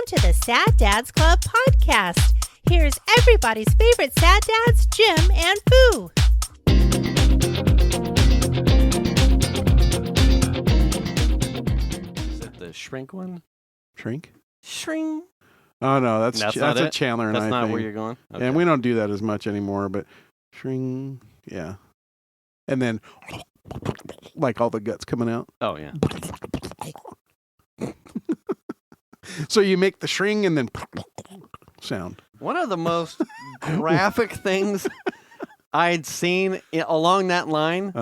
to the Sad Dads Club podcast. Here's everybody's favorite sad dads, Jim and Foo. Is it the shrink one? Shrink? Shrink. Oh, no, that's not a it? Chandler and I That's not thing. where you're going? Okay. And we don't do that as much anymore, but shrink, yeah. And then, like all the guts coming out. Oh, yeah. So you make the shring and then sound. One of the most graphic things I'd seen along that line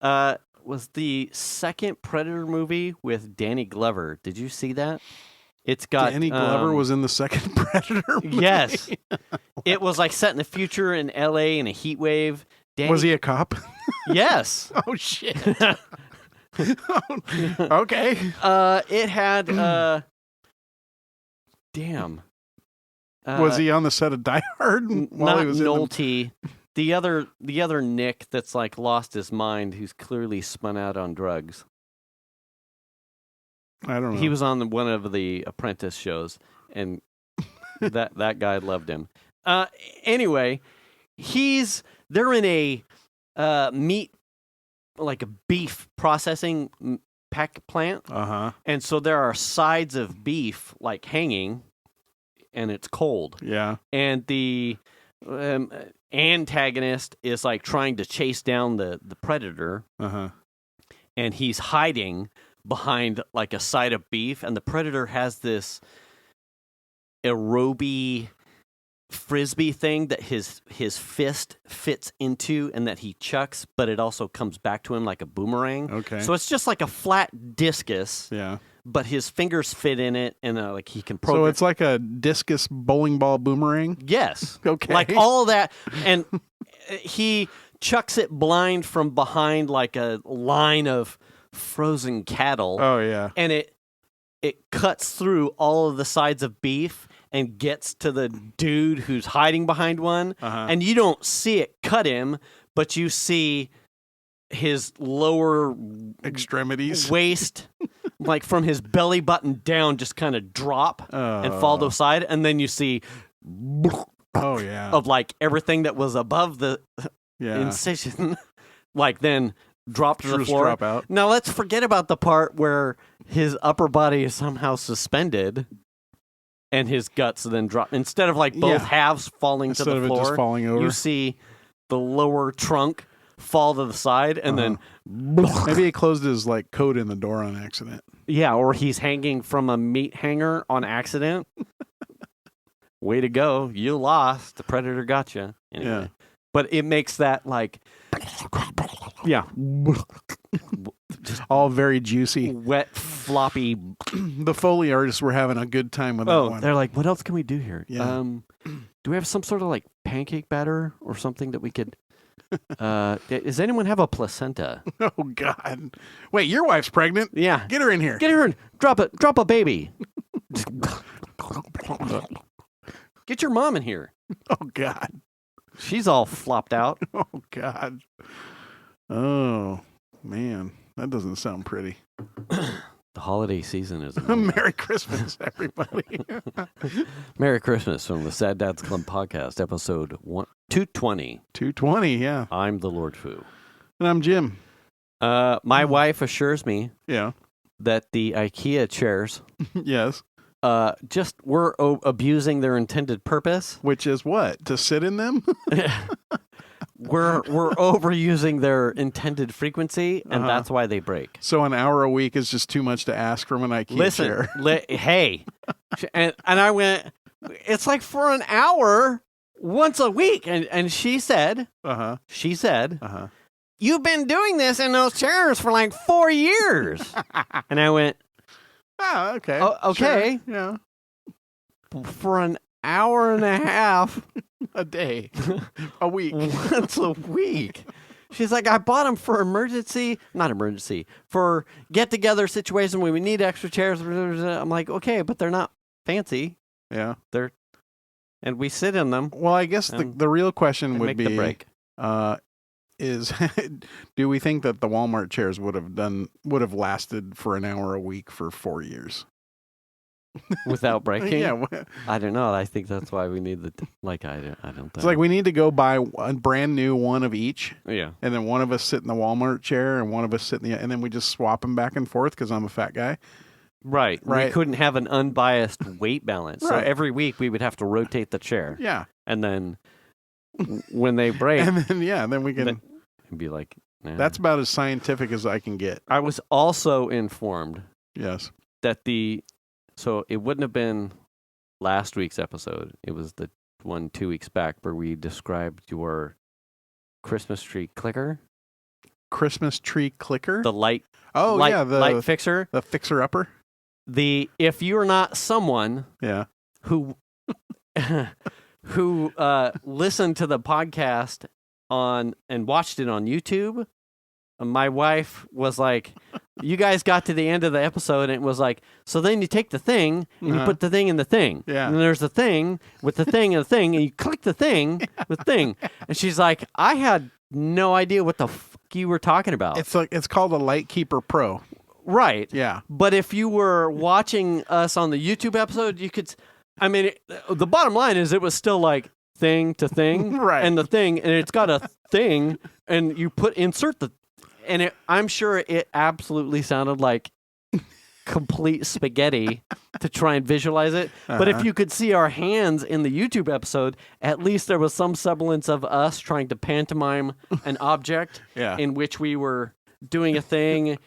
was the second Predator movie with Danny Glover. Did you see that? It's got Danny Glover was in the second Predator movie? Yes. It was like set in the future in L.A. in a heat wave. Was he a cop? Yes. Oh, shit. Okay. It had... damn. Was he on the set of Die Hard while not he was Nolte. The other Nick that's like lost his mind, who's clearly spun out on drugs. I don't know. He was on one of the Apprentice shows, and that guy loved him. Anyway, they're in a meat, like a beef processing pack plant. And so there are sides of beef like hanging, and it's cold. Yeah. And the antagonist is like trying to chase down the predator. And he's hiding behind like a side of beef, and the predator has this aerobie frisbee thing that his fist fits into and that he chucks, but it also comes back to him like a boomerang. Okay. So it's just like a flat discus. Yeah. But his fingers fit in it, and like he can program. So it's like a discus bowling ball boomerang? Yes. Okay. Like all that, and he chucks it blind from behind like a line of frozen cattle. Oh, yeah. And it cuts through all of the sides of beef and gets to the dude who's hiding behind one. And you don't see it cut him, but you see his lower extremities, waist, like from his belly button down, just kind of drop and fall to the side. And then you see of like everything that was above the incision, like then drop to the floor. Drop out. Now let's forget about the part where his upper body is somehow suspended and his guts then drop. Instead of like both halves falling to the floor, it just falling over, you see the lower trunk fall to the side, and then maybe he closed his like coat in the door on accident. Yeah, or he's hanging from a meat hanger on accident. Way to go. You lost. The predator got you. Anyway. Yeah. But it makes that like, yeah. Just all very juicy. Wet, floppy. The Foley artists were having a good time with that one. They're like, what else can we do here? Yeah. Do we have some sort of like pancake batter or something that we could... does anyone have a placenta? Oh, God. Wait, your wife's pregnant? Yeah. Get her in here. Get her in. Drop a baby. Get your mom in here. Oh, God. She's all flopped out. Oh, God. Oh, man. That doesn't sound pretty. The holiday season is... Merry Christmas, everybody. Merry Christmas from the Sad Dads Club podcast, episode 220. 220, yeah. I'm the Lord Foo. And I'm Jim. My wife assures me that the IKEA chairs yes, just were abusing their intended purpose. Which is what? To sit in them? We're overusing their intended frequency, and that's why they break. So an hour a week is just too much to ask from an IKEA chair. Hey. And I went, it's like for an hour once a week. And she said, you've been doing this in those chairs for like 4 years. And I went, oh, okay. Okay. Sure. Yeah. For an hour and a half a day, a week, once a week. She's like, I bought them for for get-together situation when we need extra chairs. I'm like, okay, but they're not fancy. Yeah. And we sit in them. Well, I guess the real question would be, the break. Is do we think that the Walmart chairs would have lasted for an hour a week for 4 years? without breaking. Yeah. I don't know. I think that's why we need the I don't think. It's like we need to go buy a brand new one of each. Yeah. And then one of us sit in the Walmart chair and one of us sit in the, and then we just swap them back and forth because I'm a fat guy. Right. We couldn't have an unbiased weight balance. So Right. every week we would have to rotate the chair. Yeah. And then when they break, And then we can. it'd be like, nah. That's about as scientific as I can get. I was also informed Yes. that so it wouldn't have been last week's episode. It was the one 2 weeks back where we described your Christmas tree clicker, Christmas tree clicker. the light the light fixer. the fixer upper. If you're not someone Yeah. who who listened to the podcast and watched it on YouTube, my wife was like, you guys got to the end of the episode and it was like, so then you take the thing and you put the thing in the thing. Yeah. And there's the thing with the thing and the thing, and you click the thing with the thing. And she's like, I had no idea what the fuck you were talking about. It's called a Lightkeeper Pro. Right. Yeah. But if you were watching us on the YouTube episode, you could, the bottom line is it was still like thing to thing. Right. And the thing, and it's got a thing, and you insert the, and I'm sure it absolutely sounded like complete spaghetti to try and visualize it. But if you could see our hands in the YouTube episode, at least there was some semblance of us trying to pantomime an object in which we were doing a thing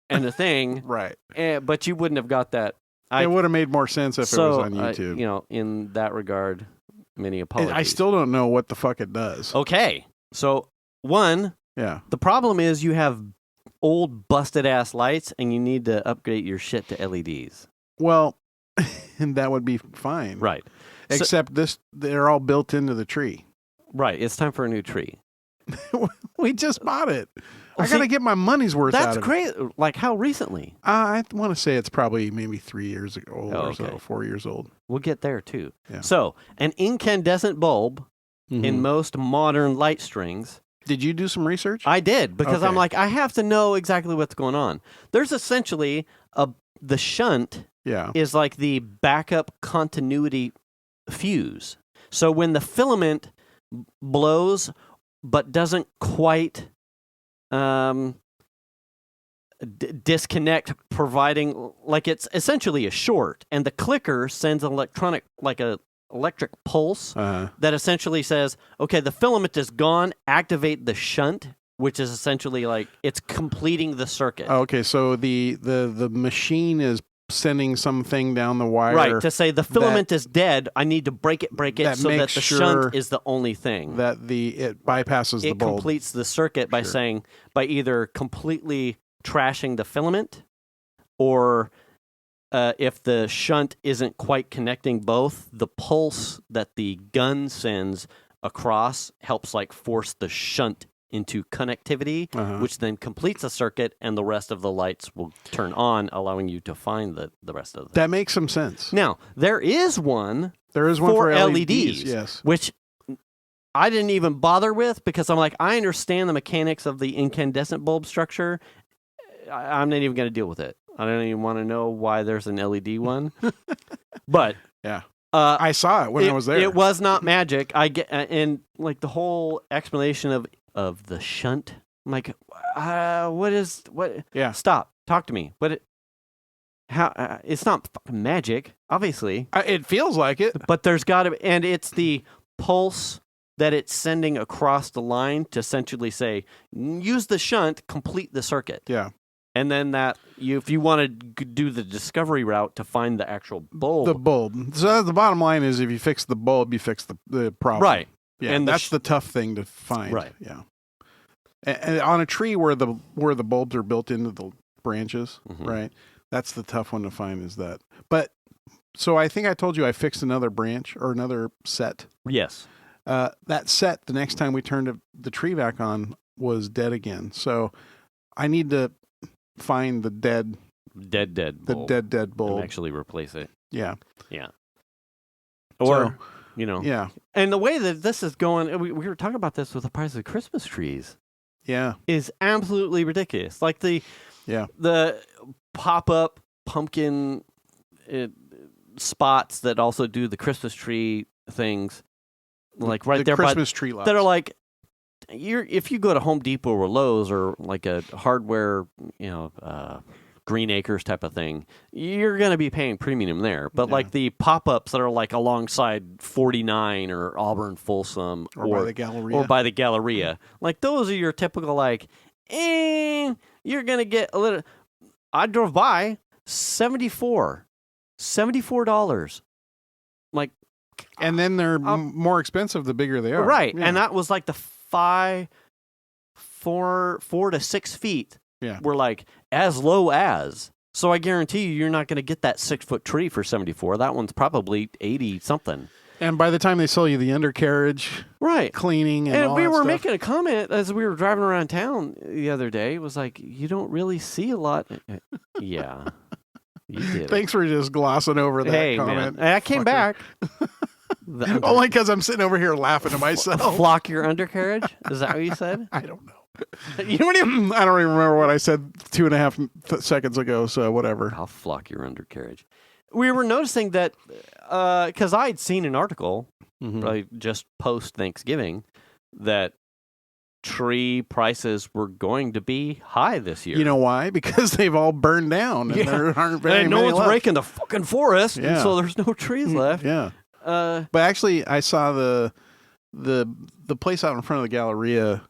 and a thing. Right. But you wouldn't have got that. It would have made more sense if it was on YouTube. In that regard, many apologies. I still don't know what the fuck it does. Okay. So, one, the problem is you have old busted ass lights and you need to upgrade your shit to LEDs. Well, and that would be fine. Right. Except they're all built into the tree. Right. It's time for a new tree. We just bought it. I got to get my money's worth out of it. That's great. Like how recently? I want to say it's probably maybe 3 years ago or so, 4 years old. We'll get there too. Yeah. So, an incandescent bulb in most modern light strings. Did you do some research? I did, because I'm like, I have to know exactly what's going on. There's essentially the shunt is like the backup continuity fuse. So when the filament blows but doesn't quite disconnect, providing, like, it's essentially a short, and the clicker sends an electric pulse that essentially says, okay, the filament is gone, activate the shunt, which is essentially like it's completing the circuit. Okay, so the machine is sending something down the wire. Right, to say the filament is dead, I need to break it so that the shunt is the only thing. That it bypasses the bulb. It completes the circuit by saying, by either completely trashing the filament, or if the shunt isn't quite connecting both, the pulse that the gun sends across helps like force the shunt into connectivity, which then completes a circuit, and the rest of the lights will turn on, allowing you to find the rest of them. That makes some sense. Now, there is one for LEDs, yes. which I didn't even bother with, because I'm like, I understand the mechanics of the incandescent bulb structure. I'm not even going to deal with it. I don't even want to know why there's an LED one. But I saw it when I was there. It was not magic. I get, and like the whole explanation of the shunt. I'm like, what? Yeah. Stop. Talk to me. How? It's not fucking magic, obviously. It feels like it. But there's got to, and it's the pulse that it's sending across the line to essentially say, use the shunt, complete the circuit. Yeah. And then if you want to do the discovery route to find the actual bulb. The bulb. So the bottom line is, if you fix the bulb, you fix the problem. Right. Yeah, and that's the tough thing to find. Right. Yeah. And on a tree where the bulbs are built into the branches, right? That's the tough one to find, is that. But so I think I told you I fixed another branch or another set. Yes. That set, the next time we turned the tree back on, was dead again. So I need to find the dead bulb. The dead bulb. And actually replace it. Yeah. Yeah. Or, Yeah. And the way that this is going, we were talking about this with the price of Christmas trees. Yeah. Is absolutely ridiculous. Like the pop-up pumpkin spots that also do the Christmas tree things, like right the there Christmas tree lots. that are like, if you go to Home Depot or Lowe's or like a hardware, Green Acres type of thing, you're going to be paying premium there. But like the pop-ups that are like alongside 49 or Auburn Folsom or by the Galleria. Like those are your typical like, you're going to get a little. I drove by $74. Like, and then they're more expensive the bigger they are. Right. Yeah. And that was like the 4 to 6 feet. Yeah. Were like as low as. So I guarantee you're not going to get that 6-foot tree for $74. That one's probably 80 something. And by the time they sell you the undercarriage, right, cleaning and all we that were stuff. making a comment as we were driving around town the other day. It was like, you don't really see a lot. Yeah. You did. Thanks for just glossing over that comment. Man. I came back. Only because I'm sitting over here laughing to myself. Flock your undercarriage? Is that what you said? I don't know. You don't even... I don't even remember what I said 2.5 seconds ago, so whatever. I'll flock your undercarriage. We were noticing that, because I had seen an article, probably just post-Thanksgiving, that tree prices were going to be high this year. You know why? Because they've all burned down, and there aren't very no many one's left. raking the fucking forest, and so there's no trees left. Yeah. But actually, I saw the place out in front of the Galleria.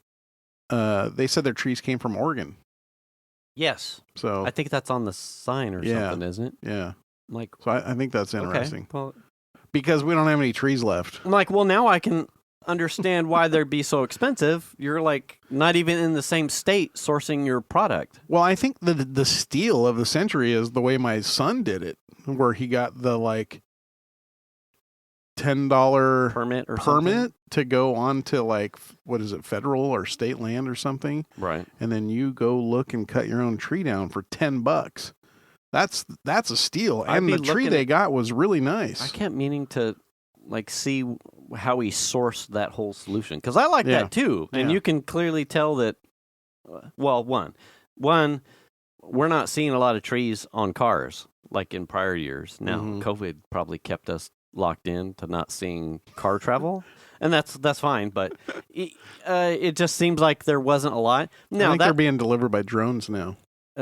They said their trees came from Oregon. Yes. So I think that's on the sign or something, isn't it? Yeah. Like, so I think that's interesting. Okay, well, because we don't have any trees left. I'm like, well, now I can understand why they'd be so expensive. You're like not even in the same state sourcing your product. Well, I think the steal of the century is the way my son did it, where he got the like $10 permit to go on to like, what is it, federal or state land or something. Right. And then you go look and cut your own tree down for $10. That's a steal. And the tree they got was really nice. I kept meaning to like see how he sourced that whole solution. Cause I like that too. And you can clearly tell that, well, one, we're not seeing a lot of trees on cars like in prior years. Now, COVID probably kept us locked in to not seeing car travel, and that's fine. But it just seems like there wasn't a lot. Now I think they're being delivered by drones now.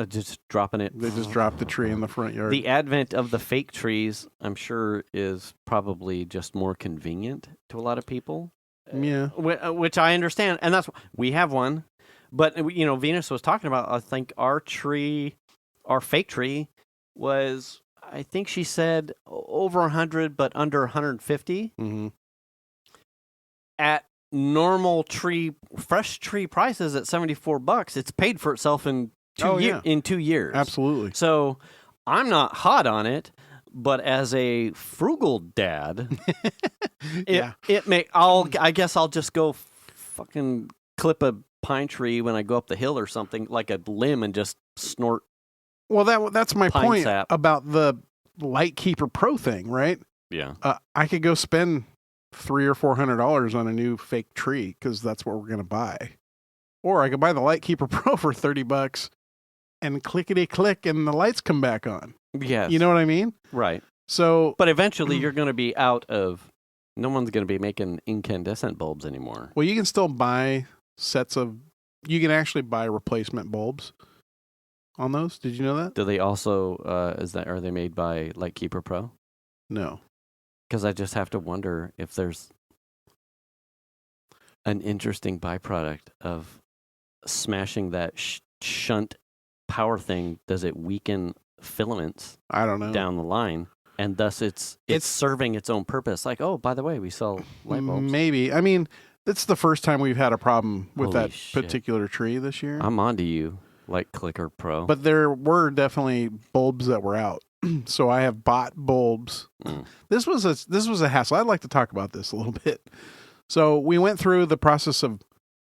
Just dropping it. They just dropped the tree in the front yard. The advent of the fake trees, I'm sure, is probably just more convenient to a lot of people. Yeah, which I understand, and we have one. But Venus was talking about. I think our fake tree was. I think she said over 100, but under 150. At normal fresh tree prices at $74, it's paid for itself in 2 years. Absolutely. So I'm not hot on it, but as a frugal dad, I guess I'll just go fucking clip a pine tree when I go up the hill or something, like a limb, and just snort. Well, that's my pine point sap. about the Light Keeper Pro thing, right? Yeah. I could go spend $300 or $400 on a new fake tree because that's what we're going to buy. Or I could buy the Light Keeper Pro for $30 and clickety click and the lights come back on. Yes. You know what I mean? Right. So, but eventually you're going to be out of, no one's going to be making incandescent bulbs anymore. Well, you can still buy you can actually buy replacement bulbs on those. Did you know that? Do they also, are they made by Lightkeeper Pro? No. Because I just have to wonder if there's an interesting byproduct of smashing that shunt power thing. Does it weaken filaments? I don't know. Down the line, and thus it's serving its own purpose. Like, oh, by the way, we sell light bulbs. Maybe. I mean, it's the first time we've had a problem with that particular tree this year. I'm on to you, Light Clicker Pro. But there were definitely bulbs that were out. So I have bought bulbs. This was a hassle. I'd like to talk about this a little bit. So we went through the process of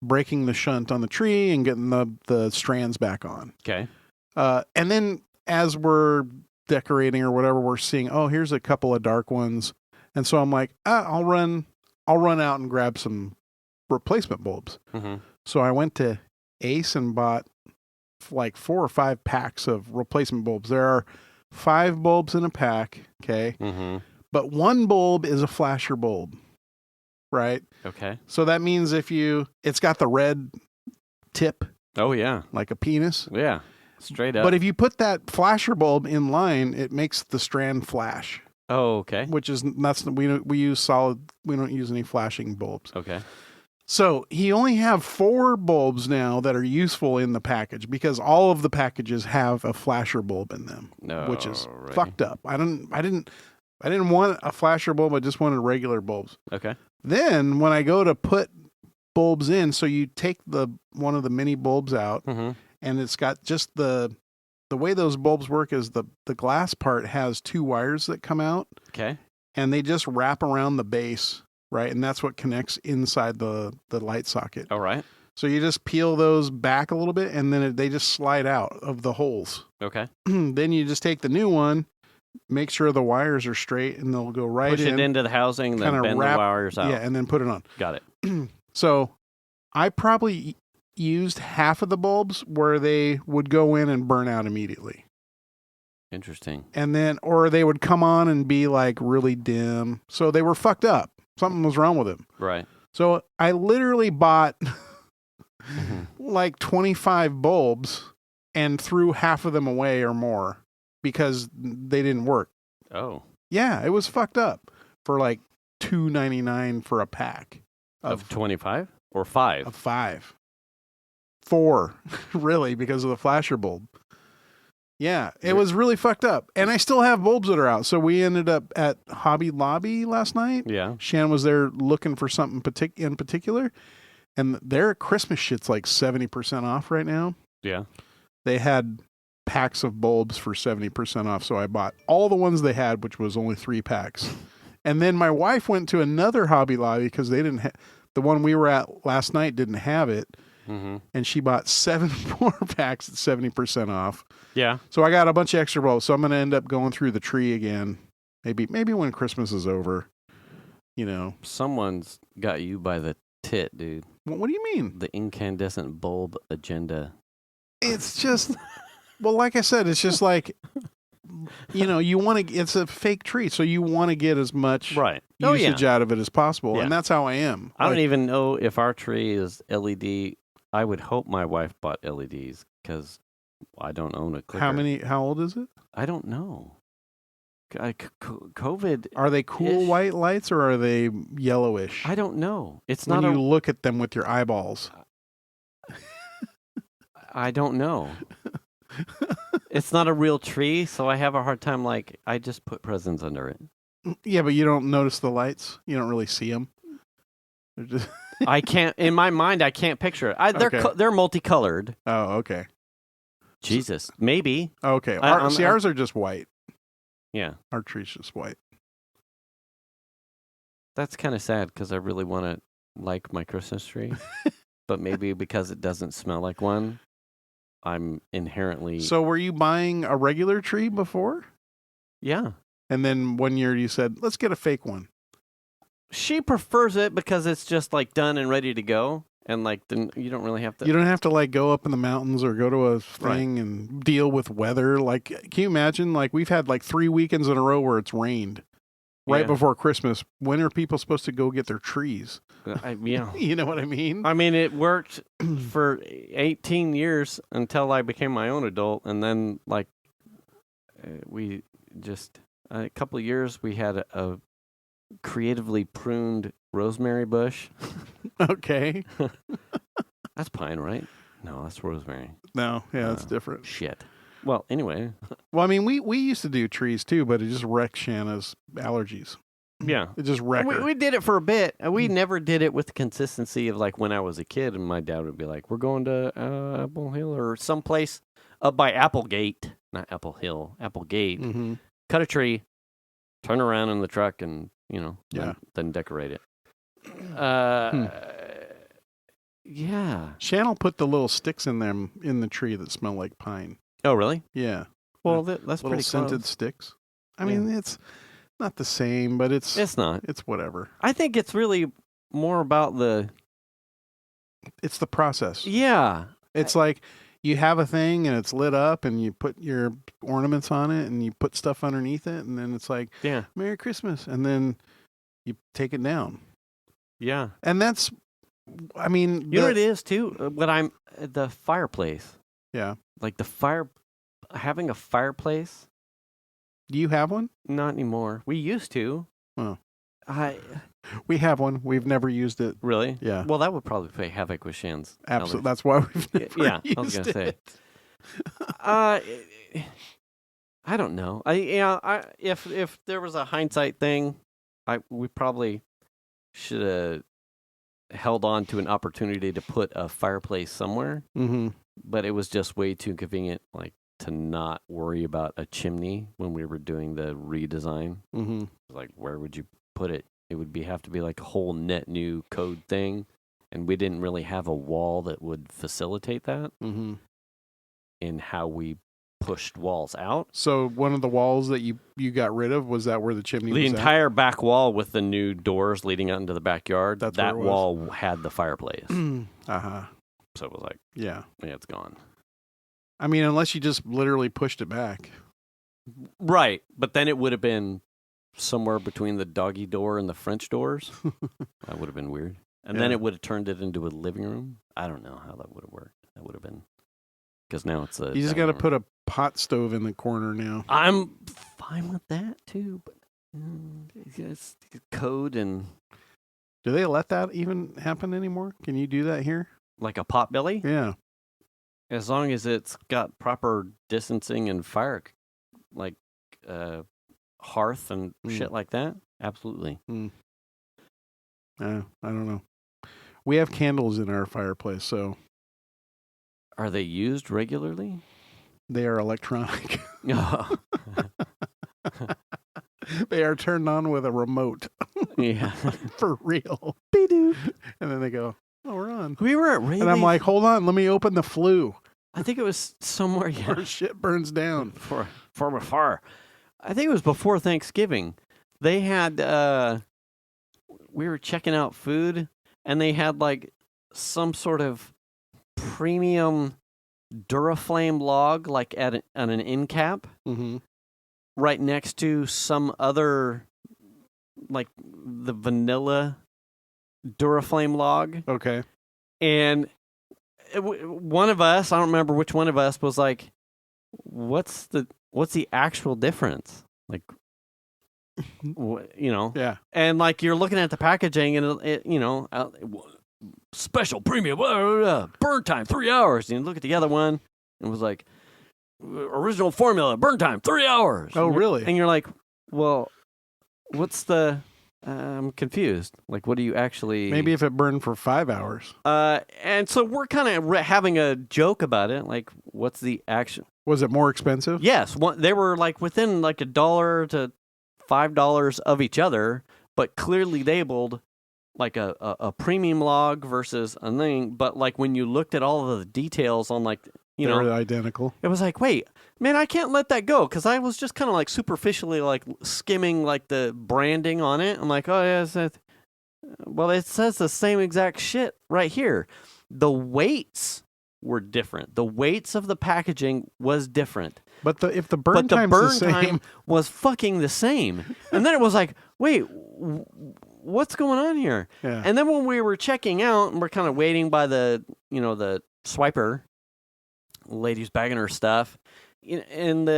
breaking the shunt on the tree and getting the strands back on. Okay. And then as we're decorating or whatever, we're seeing, oh, here's a couple of dark ones. And so I'm like, I'll run out and grab some replacement bulbs. So I went to Ace and bought like 4 or 5 packs of replacement bulbs. There are 5 bulbs in a pack, okay? Mm-hmm. But 1 bulb is a flasher bulb, right? Okay. So that means it's got the red tip Oh, yeah. like a penis. Yeah. Straight up. But if you put that flasher bulb in line, it makes the strand flash. Oh, okay. Which is we use solid. We don't use any flashing bulbs. Okay. So he only have 4 bulbs now that are useful in the package because all of the packages have a flasher bulb in them, which is fucked up. I didn't want a flasher bulb. I just wanted regular bulbs. Okay. Then when I go to put bulbs in, so you take one of the mini bulbs out, Mm-hmm. and it's got just the way those bulbs work is the glass part has 2 wires that come out. Okay. And they just wrap around the base, right? And that's what connects inside the light socket. All right. So you just peel those back a little bit, and then they just slide out of the holes. Okay. Then you just take the new one, make sure the wires are straight, and they'll go right Push in. it into the housing, then bend the wires out. Yeah, and then put it on. Got it. So I probably used half of the bulbs where they would go in and burn out immediately. Interesting. And then, or they would come on and be like really dim. So they were fucked up. Something was wrong with them. Right. So I literally bought Mm-hmm. like 25 bulbs and threw half of them away or more because they didn't work. Oh. Yeah, it was fucked up for like $2.99 for a pack Of 25 or 5? of 5. 4, really, because of the flasher bulb. Yeah, it was really fucked up. And I still have bulbs that are out. So we ended up at Hobby Lobby last night. Yeah. Shan was there looking for something in particular. And their Christmas shit's like 70% off right now. Yeah. They had packs of bulbs for 70% off. So I bought all the ones they had, which was only 3 packs. And then my wife went to another Hobby Lobby because they didn't the one we were at last night didn't have it. Mm-hmm. And she bought 7 more packs at 70% off. Yeah. So I got a bunch of extra bulbs. So I'm going to end up going through the tree again. Maybe when Christmas is over, you know. Someone's got you by the tit, dude. What do you mean? The incandescent bulb agenda. It's just, well, like I said, it's just like, you know, it's a fake tree. So you want to get as much usage out of it as possible. Yeah. And that's how I am. I don't even know if our tree is LED. I would hope my wife bought LEDs because I don't own a clicker. How old is it? I don't know. COVID. Are they cool white lights or are they yellowish? I don't know. It's when not you look at them with your eyeballs. I don't know. It's not a real tree, so I have a hard time. Like, I just put presents under it. Yeah, but you don't notice the lights. You don't really see them. They're just I can't. In my mind, I can't picture it. They're multicolored. Oh, okay. Jesus, maybe. Okay. Ours are just white. Yeah. Our tree's just white. That's kind of sad because I really want to like my Christmas tree. But maybe because it doesn't smell like one, I'm inherently... So were you buying a regular tree before? Yeah. And then one year you said, let's get a fake one. She prefers it because it's just like done and ready to go. And like, then you don't really have to... You don't have to like go up in the mountains or go to a thing and deal with weather. Like, can you imagine? Like, we've had like 3 weekends in a row where it's rained right before Christmas. When are people supposed to go get their trees? You know what I mean? I mean, it worked for 18 years until I became my own adult. And then like, we just, a couple of years, we had a creatively pruned rosemary bush. Okay. That's pine, right? No, that's rosemary. No, yeah, that's different. Shit. Well, anyway. Well, I mean, we used to do trees too, but it just wrecked Shanna's allergies. Yeah. It just wrecked her. We did it for a bit. We never did it with the consistency of like when I was a kid and my dad would be like, we're going to Apple Hill or someplace up by Applegate. Not Apple Hill, Applegate. Mm-hmm. Cut a tree, turn around in the truck and, then decorate it. Yeah. Shan will put the little sticks in the tree that smell like pine. Oh, really? Yeah. Well, that's little pretty scented close. Sticks. I mean, it's not the same, but it's not. It's whatever. I think it's really more about it's the process. Yeah. It's like you have a thing and it's lit up and you put your ornaments on it and you put stuff underneath it and then it's like, Yeah. Merry Christmas. And then you take it down. Yeah. And that's, I mean, You know what it is too? The fireplace. Yeah. Like having a fireplace. Do you have one? Not anymore. We used to. Oh. We have one. We've never used it. Really? Yeah. Well, that would probably play havoc with Shan's. Absolutely. That's why we've never used I was gonna say. it. I don't know. If there was a hindsight thing, we probably should have held on to an opportunity to put a fireplace somewhere. Mm-hmm. But it was just way too convenient, like to not worry about a chimney when we were doing the redesign. Mm-hmm. Like, where would you put it? It would have to be like a whole net new code thing, and we didn't really have a wall that would facilitate that in how we pushed walls out. So one of the walls that you got rid of, was that where the chimney was The at? entire back wall with the new doors leading out into the backyard, That's that where it was. wall had the fireplace. Uh-huh. So it was like, Yeah, it's gone. I mean, unless you just literally pushed it back. Right, but then it would have been somewhere between the doggy door and the French doors. That would have been weird. And then Yeah. it would have turned it into a living room. I don't know how that would have worked. That would have been, because now it's a. You just got to put a pot stove in the corner now. I'm fine with that too, but it's code and Do they let that even happen anymore? Can you do that here? like a pot belly. Yeah. As long as it's got proper distancing and fire, like hearth and shit like that, absolutely. I don't know. We have candles in our fireplace, so Are they used regularly? they are electronic. Oh. They are turned on with a remote. Yeah. For real. And then they go, oh, we're on. We were at Rayleigh's. And I'm like, hold on, let me open the flue. I think it was somewhere, Or shit burns down. for far. I think it was before Thanksgiving. They had we were checking out food, and they had like some sort of premium Duraflame log, like at an end cap, right next to some other, like the vanilla Duraflame log. Okay. And one of us, I don't remember which one of us, was like, what's the actual difference? Like, Yeah. and like you're looking at the packaging and it, special premium, blah, blah, blah, burn time 3 hours. And you look at the other one and it was like, original formula, burn time 3 hours. Oh, really? And you're like, well, what's the, I'm confused. Like, what do you actually... Maybe if it burned for 5 hours. And so we're kind of having a joke about it. Like, what's the action? Was it more expensive? Yes. They were like within like $1 to $5 of each other, but clearly labeled like a premium log versus a thing. But like when you looked at all of the details on like, They were identical. it was like, wait, man, I can't let that go, because I was just kind of like superficially like skimming like the branding on it. I'm like, oh yeah, well, it says the same exact shit right here. The weights were different. The weights of the packaging was different. But if the burn time's the same, time was fucking the same. And then it was like, wait, what's going on here? Yeah. And then when we were checking out and we're kind of waiting by the swiper, lady's bagging her stuff, and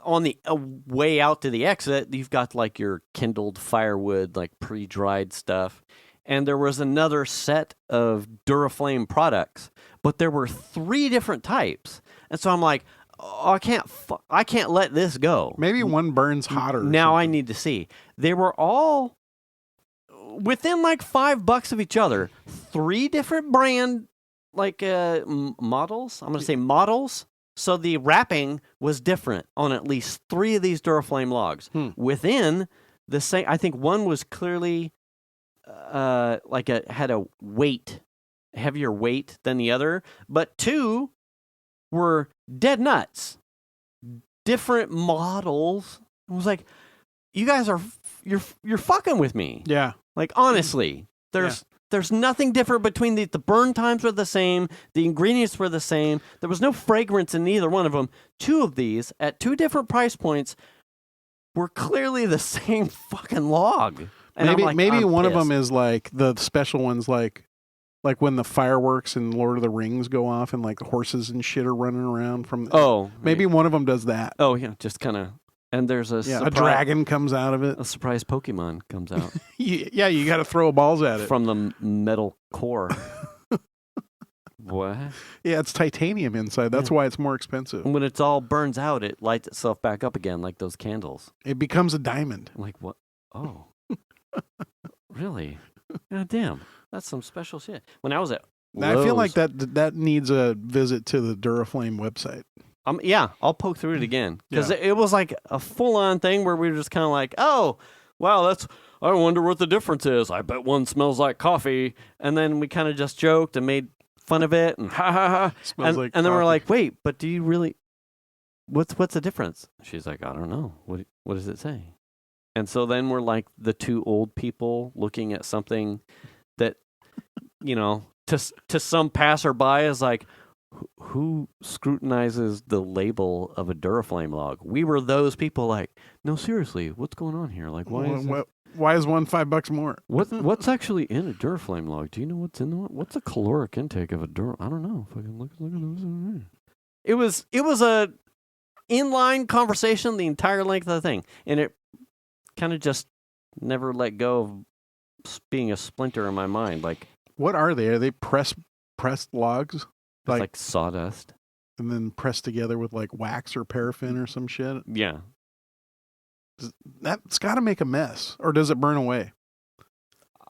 on the way out to the exit, you've got like your kindled firewood, like pre-dried stuff. And there was another set of Duraflame products, but there were 3 different types. And so I'm like, oh, I can't let this go. maybe one burns hotter. Now I need to see. They were all within like $5 of each other. 3 different brand like models. I'm going to say models. So the wrapping was different on at least 3 of these Duraflame logs. Within the same, I think one was clearly had a heavier weight than the other, but 2 were dead nuts. Different models. I was like, you guys are you're fucking with me. Yeah. Like, honestly, there's There's nothing different between the burn times were the same. The ingredients were the same. There was no fragrance in either one of them. Two of these at two different price points were clearly the same fucking log. And maybe I'm one pissed. of them is like the special ones, like when the fireworks in Lord of the Rings go off and like horses and shit are running around from. Maybe one of them does that. Oh yeah, just kind of. And there's a dragon comes out of it. A surprise Pokemon comes out. Yeah, you got to throw balls at it from the metal core. What? Yeah, it's titanium inside. That's why it's more expensive. And when it all burns out, it lights itself back up again, like those candles. It becomes a diamond. I'm like, what? Oh, really? God damn, that's some special shit. When I was at Lowe's, I feel like that needs a visit to the Duraflame website. Yeah, I'll poke through it again because it was like a full-on thing where we were just kind of like, oh, wow, I wonder what the difference is. I bet one smells like coffee, and then we kind of just joked and made fun of it and ha ha ha. And then we're like, wait, but do you really? What's the difference? She's like, I don't know. What does it say? And so then we're like the two old people looking at something that, to some passerby is like, who scrutinizes the label of a Duraflame log? We were those people like, no, seriously, what's going on here? Like, why is one $5 more? What's actually in a Duraflame log? Do you know what's in the one? What's the caloric intake of a I don't know. Fucking look at those. It was a inline conversation the entire length of the thing, and it kind of just never let go of being a splinter in my mind. Like, what are they? Are they pressed logs? Like sawdust. And then pressed together with like wax or paraffin or some shit? Yeah. That's got to make a mess. Or does it burn away?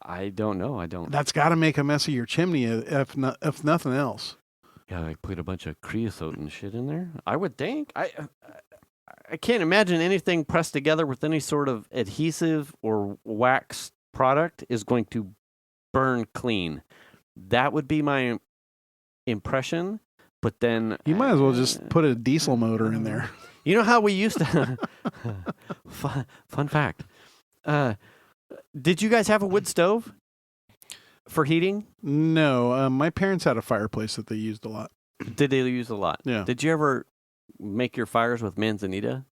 I don't know. That's got to make a mess of your chimney if nothing else. Yeah, like put a bunch of creosote and shit in there. I would think. I can't imagine anything pressed together with any sort of adhesive or wax product is going to burn clean. That would be my impression, but then you might as well just put a diesel motor in there. You know how we used to fun fact, did you guys have a wood stove for heating? No, my parents had a fireplace that they used a lot. Did they use a lot? Yeah. Did you ever make your fires with manzanita?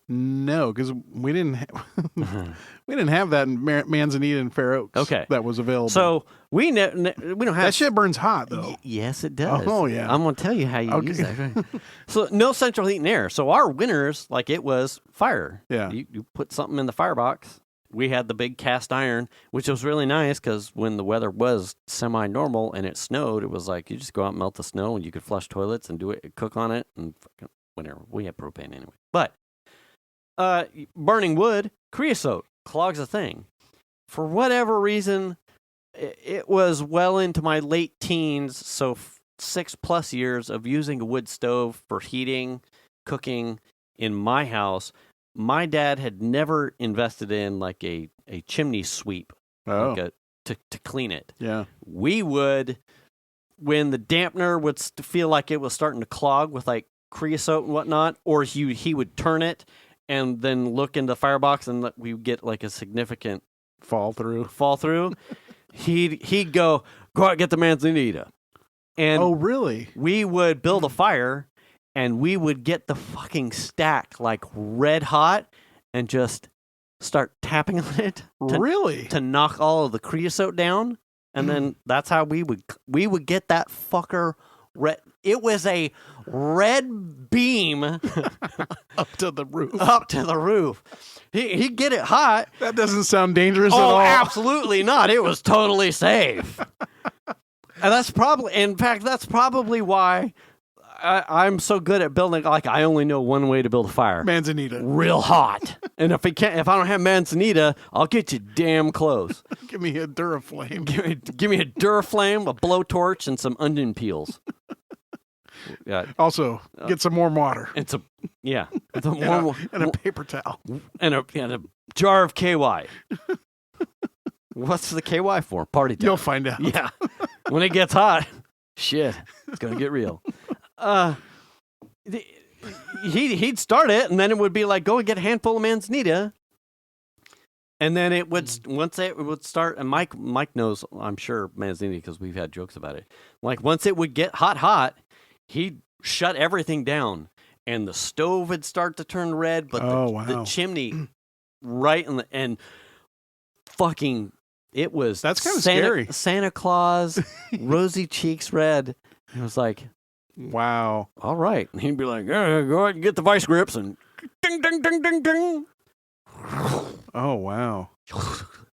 No, because we didn't have that in Manzanita and Fair Oaks. Okay, that was available. So we don't have that shit burns hot though. Yes, it does. Oh yeah, I'm gonna tell you how you use that. Right? So no central heat and air. So our winters, like it was fire. Yeah, you put something in the firebox. We had the big cast iron, which was really nice because when the weather was semi-normal and it snowed, it was like you just go out and melt the snow and you could flush toilets and do it, cook on it, and whatever. We had propane anyway, but. Burning wood, creosote clogs a thing. For whatever reason, it was well into my late teens, so 6+ years of using a wood stove for heating, cooking in my house. My dad had never invested in like a chimney sweep to clean it. Yeah. We would, when the dampener would feel like it was starting to clog with like creosote and whatnot, or he would turn it and then look in the firebox and we would get like a significant fall through. He'd go out and get the manzanita. And oh, really? We would build a fire and we would get the fucking stack like red hot and just start tapping on it. To knock all of the creosote down. And then that's how we would get that fucker red. It was a red beam up to the roof. He'd get it hot. That doesn't sound dangerous at all. Oh, absolutely not. It was totally safe. And that's probably why I'm so good at building. Like I only know one way to build a fire. Manzanita. Real hot. And if I don't have manzanita, I'll get you damn close. Give me a Duraflame. Give me a Duraflame, a blowtorch, and some onion peels. Yeah. Also, get some warm water. And a paper towel. And a jar of KY. What's the KY for? Party time. You'll find out. Yeah. When it gets hot, shit, it's going to get real. He'd start it, and then it would be like, go and get a handful of manzanita. And then it would once it would start, and Mike knows, I'm sure, Manzini, because we've had jokes about it. Like once it would get hot, he'd shut everything down, and the stove would start to turn red, but the chimney right in the and fucking it was that's kind of scary. Santa Claus, rosy cheeks red. It was like, wow, all right. And he'd be like, yeah, go ahead and get the vice grips and ding ding ding ding ding. Oh wow!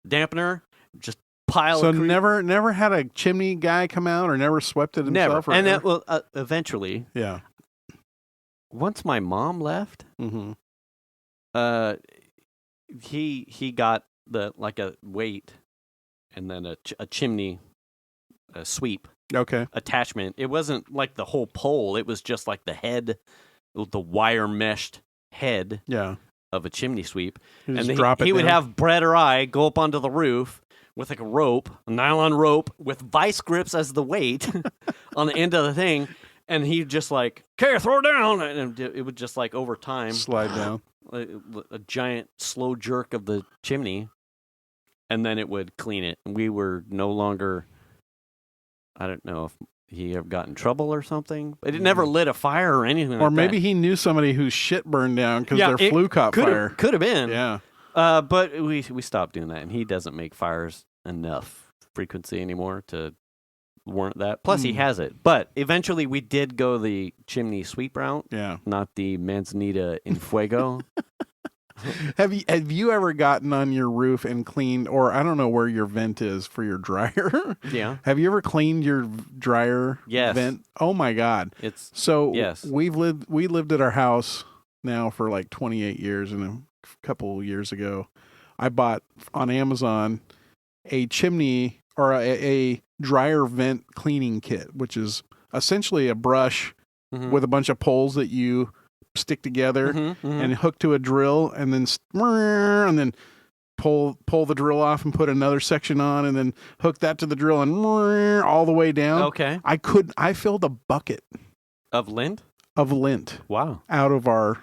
Dampener, just pile. So of never had a chimney guy come out, or never swept it himself. Never. And that, eventually, yeah. Once my mom left, mm-hmm. He got like a weight, and then a chimney, a sweep. Okay. Attachment. It wasn't like the whole pole. It was just like the head, the wire meshed head. Yeah. Of a chimney sweep, and he would have Brett or I go up onto the roof with like a nylon rope with vice grips as the weight on the end of the thing, and he'd just like, okay, throw it down, and it would just like over time slide down, a giant slow jerk of the chimney, and then it would clean it. And we were no longer, I don't know if he ever got in trouble or something, but it never lit a fire or anything like that. Or maybe he knew somebody whose shit burned down because their flue caught fire. Could have been. Yeah. But we stopped doing that, and he doesn't make fires enough frequency anymore to warrant that. Plus, he has it. But eventually, we did go the chimney sweep route. Yeah. Not the Manzanita in Fuego. Have you ever gotten on your roof and cleaned, or I don't know where your vent is for your dryer? Yeah. Have you ever cleaned your dryer vent? Oh my God. Yes. We lived at our house now for like 28 years, and a couple years ago I bought on Amazon a chimney or a dryer vent cleaning kit, which is essentially a brush with a bunch of poles that you stick together and hook to a drill, and then pull the drill off and put another section on, and then hook that to the drill and all the way down. Okay. I filled a bucket of lint. Wow. Out of the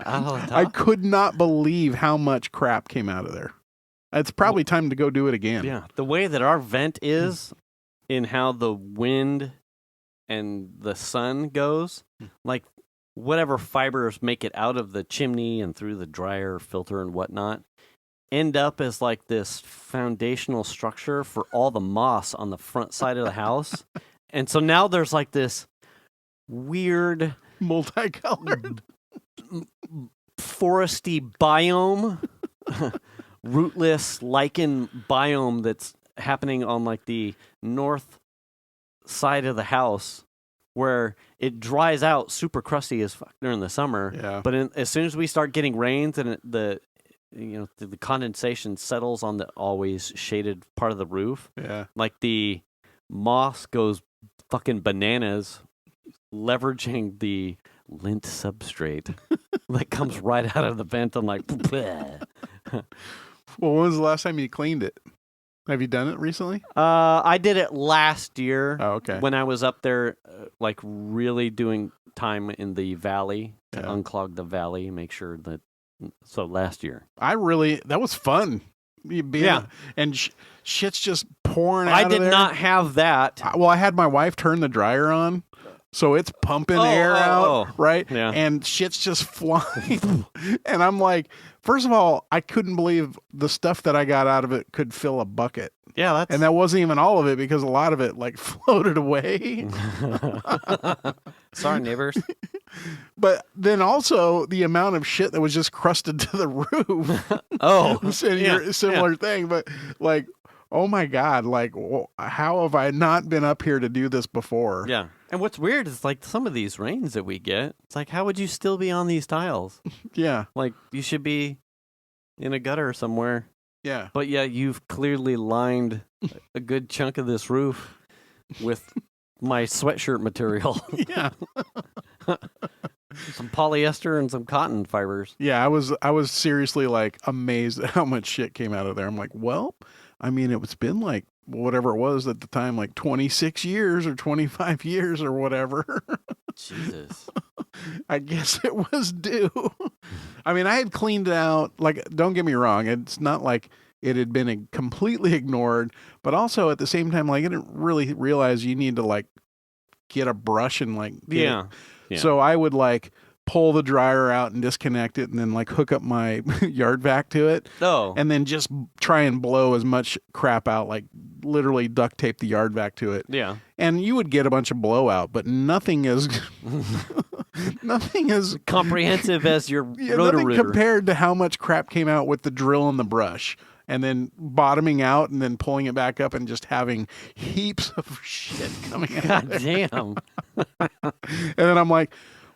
I could not believe how much crap came out of there. It's probably time to go do it again. Yeah. The way that our vent is, in how the wind and the sun goes, like whatever fibers make it out of the chimney and through the dryer filter and whatnot end up as like this foundational structure for all the moss on the front side of the house. And so now there's like this weird multicolored foresty biome, rootless lichen biome that's happening on like the north side of the house, where it dries out super crusty as fuck during the summer. Yeah. But as soon as we start getting rains and the condensation settles on the always shaded part of the roof, like the moss goes fucking bananas, leveraging the lint substrate that comes right out of the vent. I'm like, bleh. Well, when was the last time you cleaned it? Have you done it recently? I did it last year. Oh, okay. When I was up there, like really doing time in the valley to unclog the valley, make sure that. So last year, that was fun. And shit's just pouring out. I did not have that. I had my wife turn the dryer on, so it's pumping air out, right? Yeah. And shit's just flying. And I'm like, first of all, I couldn't believe the stuff that I got out of it could fill a bucket. Yeah, and that wasn't even all of it, because a lot of it like floated away. Sorry, neighbors. But then also the amount of shit that was just crusted to the roof. Similar thing. But like, oh my God, like, how have I not been up here to do this before? Yeah. And what's weird is like some of these rains that we get, it's like, how would you still be on these tiles? Yeah. Like you should be in a gutter somewhere. Yeah. But yeah, you've clearly lined a good chunk of this roof with my sweatshirt material. Yeah. Some polyester and some cotton fibers. Yeah, I was seriously like amazed at how much shit came out of there. I'm like, well, I mean, it's been like whatever it was at the time, like 26 years or 25 years or whatever. Jesus. I guess it was due. I mean, I had cleaned it out. Like, don't get me wrong. It's not like it had been completely ignored, but also at the same time, like, I didn't really realize you need to like get a brush and like, Yeah. So I would like pull the dryer out and disconnect it and then like hook up my yard vac to it. Oh. And then just try and blow as much crap out, like literally duct tape the yard vac to it. Yeah. And you would get a bunch of blowout, but nothing is comprehensive as your nothing Roto-Rooter. compared to how much crap came out with the drill and the brush. And then bottoming out and then pulling it back up and just having heaps of shit coming out. God damn. And then I'm like,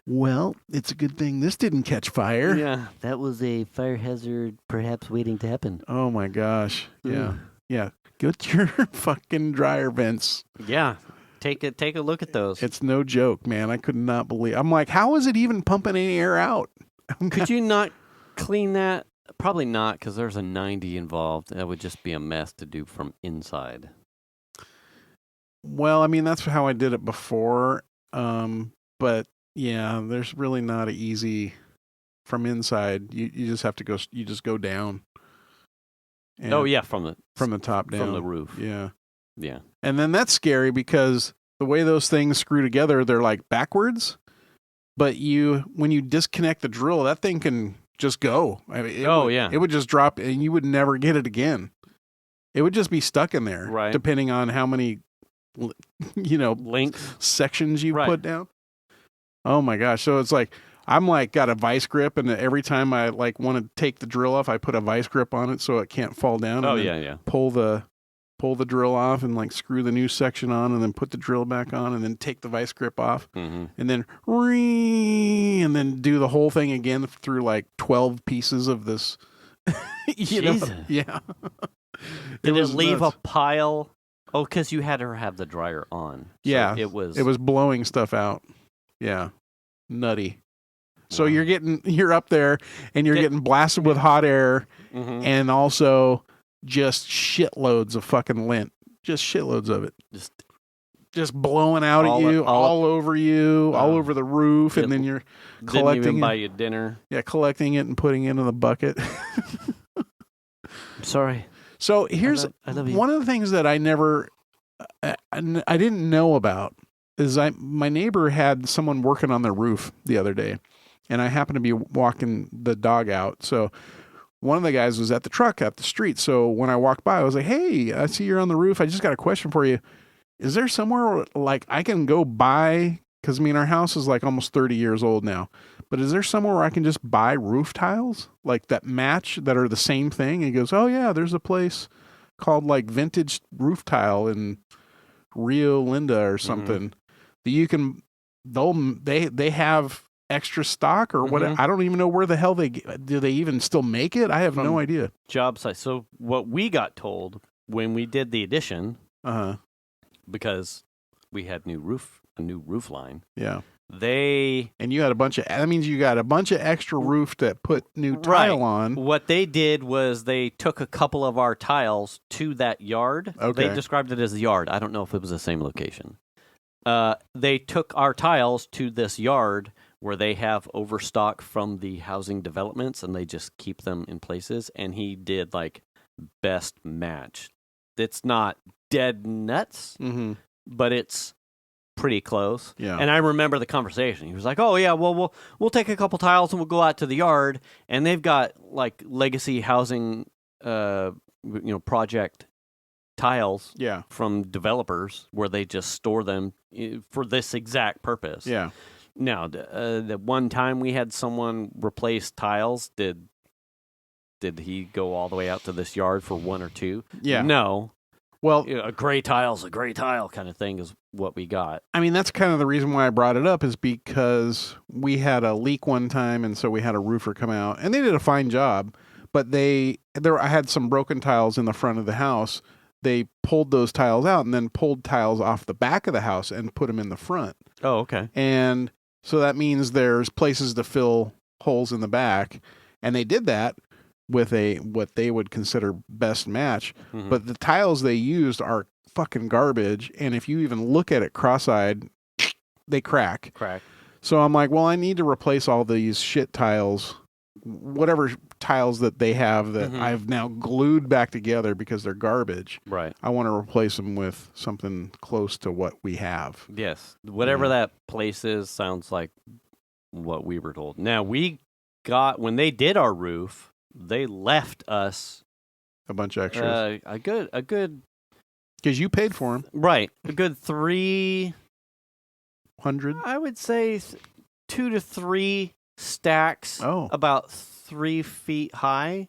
well, it's a good thing this didn't catch fire. Yeah. That was a fire hazard perhaps waiting to happen. Oh my gosh. Yeah. Yeah. Get your fucking dryer vents. Yeah. Take a look at those. It's no joke, man. I could not believe. I'm like, how is it even pumping any air out? Could you not clean that? Probably not, because there's a 90 involved. That would just be a mess to do from inside. Well, I mean, that's how I did it before. But yeah, there's really not an easy from inside. You just have to go. You just go down. And Oh yeah, from the top down, from the roof. Yeah. Yeah. And then that's scary because the way those things screw together, they're like backwards. But when you disconnect the drill, that thing can just go. I mean, it would just drop and you would never get it again. It would just be stuck in there, right? Depending on how many, links sections you put down. Oh my gosh! So it's like I'm like got a vice grip, and every time I like want to take the drill off, I put a vice grip on it so it can't fall down. Oh and yeah. Pull the drill off and like screw the new section on, and then put the drill back on, and then take the vice grip off, and then do the whole thing again through like 12 pieces of this. Jesus. Yeah. Did it leave a pile? Oh, because you had her have the dryer on. So yeah, it was blowing stuff out. Yeah, nutty. So Wow. you're up there and you're getting blasted with hot air, and also just shitloads of fucking lint, just shitloads of it, just blowing out at you, all over you, all over the roof, and then you're collecting. Didn't even buy you dinner. Yeah, collecting it and putting it in the bucket. I'm sorry. So here's I love you. one of the things that I didn't know about is my neighbor had someone working on their roof the other day, and I happened to be walking the dog out. So one of the guys was at the truck at the street. So when I walked by, I was like, "Hey, I see you're on the roof. I just got a question for you. Is there somewhere like I can go buy? Because our house is like almost 30 years old now. But is there somewhere where I can just buy roof tiles like that match that are the same thing?" And he goes, "Oh yeah, there's a place called like Vintage Roof Tile in Rio Linda or something that you can. They have extra stock or what? I don't even know where the hell do they even still make it? I have no idea. Job site. So what we got told when we did the addition, because we had a new roof line. Yeah. And you had that means you got a bunch of extra roof to put new tile on. What they did was they took a couple of our tiles to that yard. Okay. They described it as the yard. I don't know if it was the same location. They took our tiles to this yard where they have overstock from the housing developments, and they just keep them in places. And he did like best match. It's not dead nuts, but it's pretty close. Yeah. And I remember the conversation. He was like, "Oh yeah, well we'll take a couple tiles and we'll go out to the yard." And they've got like legacy housing project tiles from developers where they just store them for this exact purpose. Yeah. Now, the one time we had someone replace tiles, did he go all the way out to this yard for one or two? Yeah. No. Well, a gray tile's a gray tile kind of thing is what we got. I mean, that's kind of the reason why I brought it up is because we had a leak one time, and so we had a roofer come out, and they did a fine job, but I had some broken tiles in the front of the house. They pulled those tiles out and then pulled tiles off the back of the house and put them in the front. Oh, okay. And so that means there's places to fill holes in the back, and they did that with what they would consider best match. But the tiles they used are fucking garbage, and if you even look at it cross-eyed, they crack. Crack. So I'm like, well, I need to replace all these shit tiles whatever tiles that they have that I've now glued back together because they're garbage. Right. I want to replace them with something close to what we have. Yes. Whatever that place is sounds like what we were told. Now, when they did our roof, they left us A bunch of extras. a good Because you paid for them. right, a good 300, 100. I would say 2 to 3 stacks, about 3 feet high,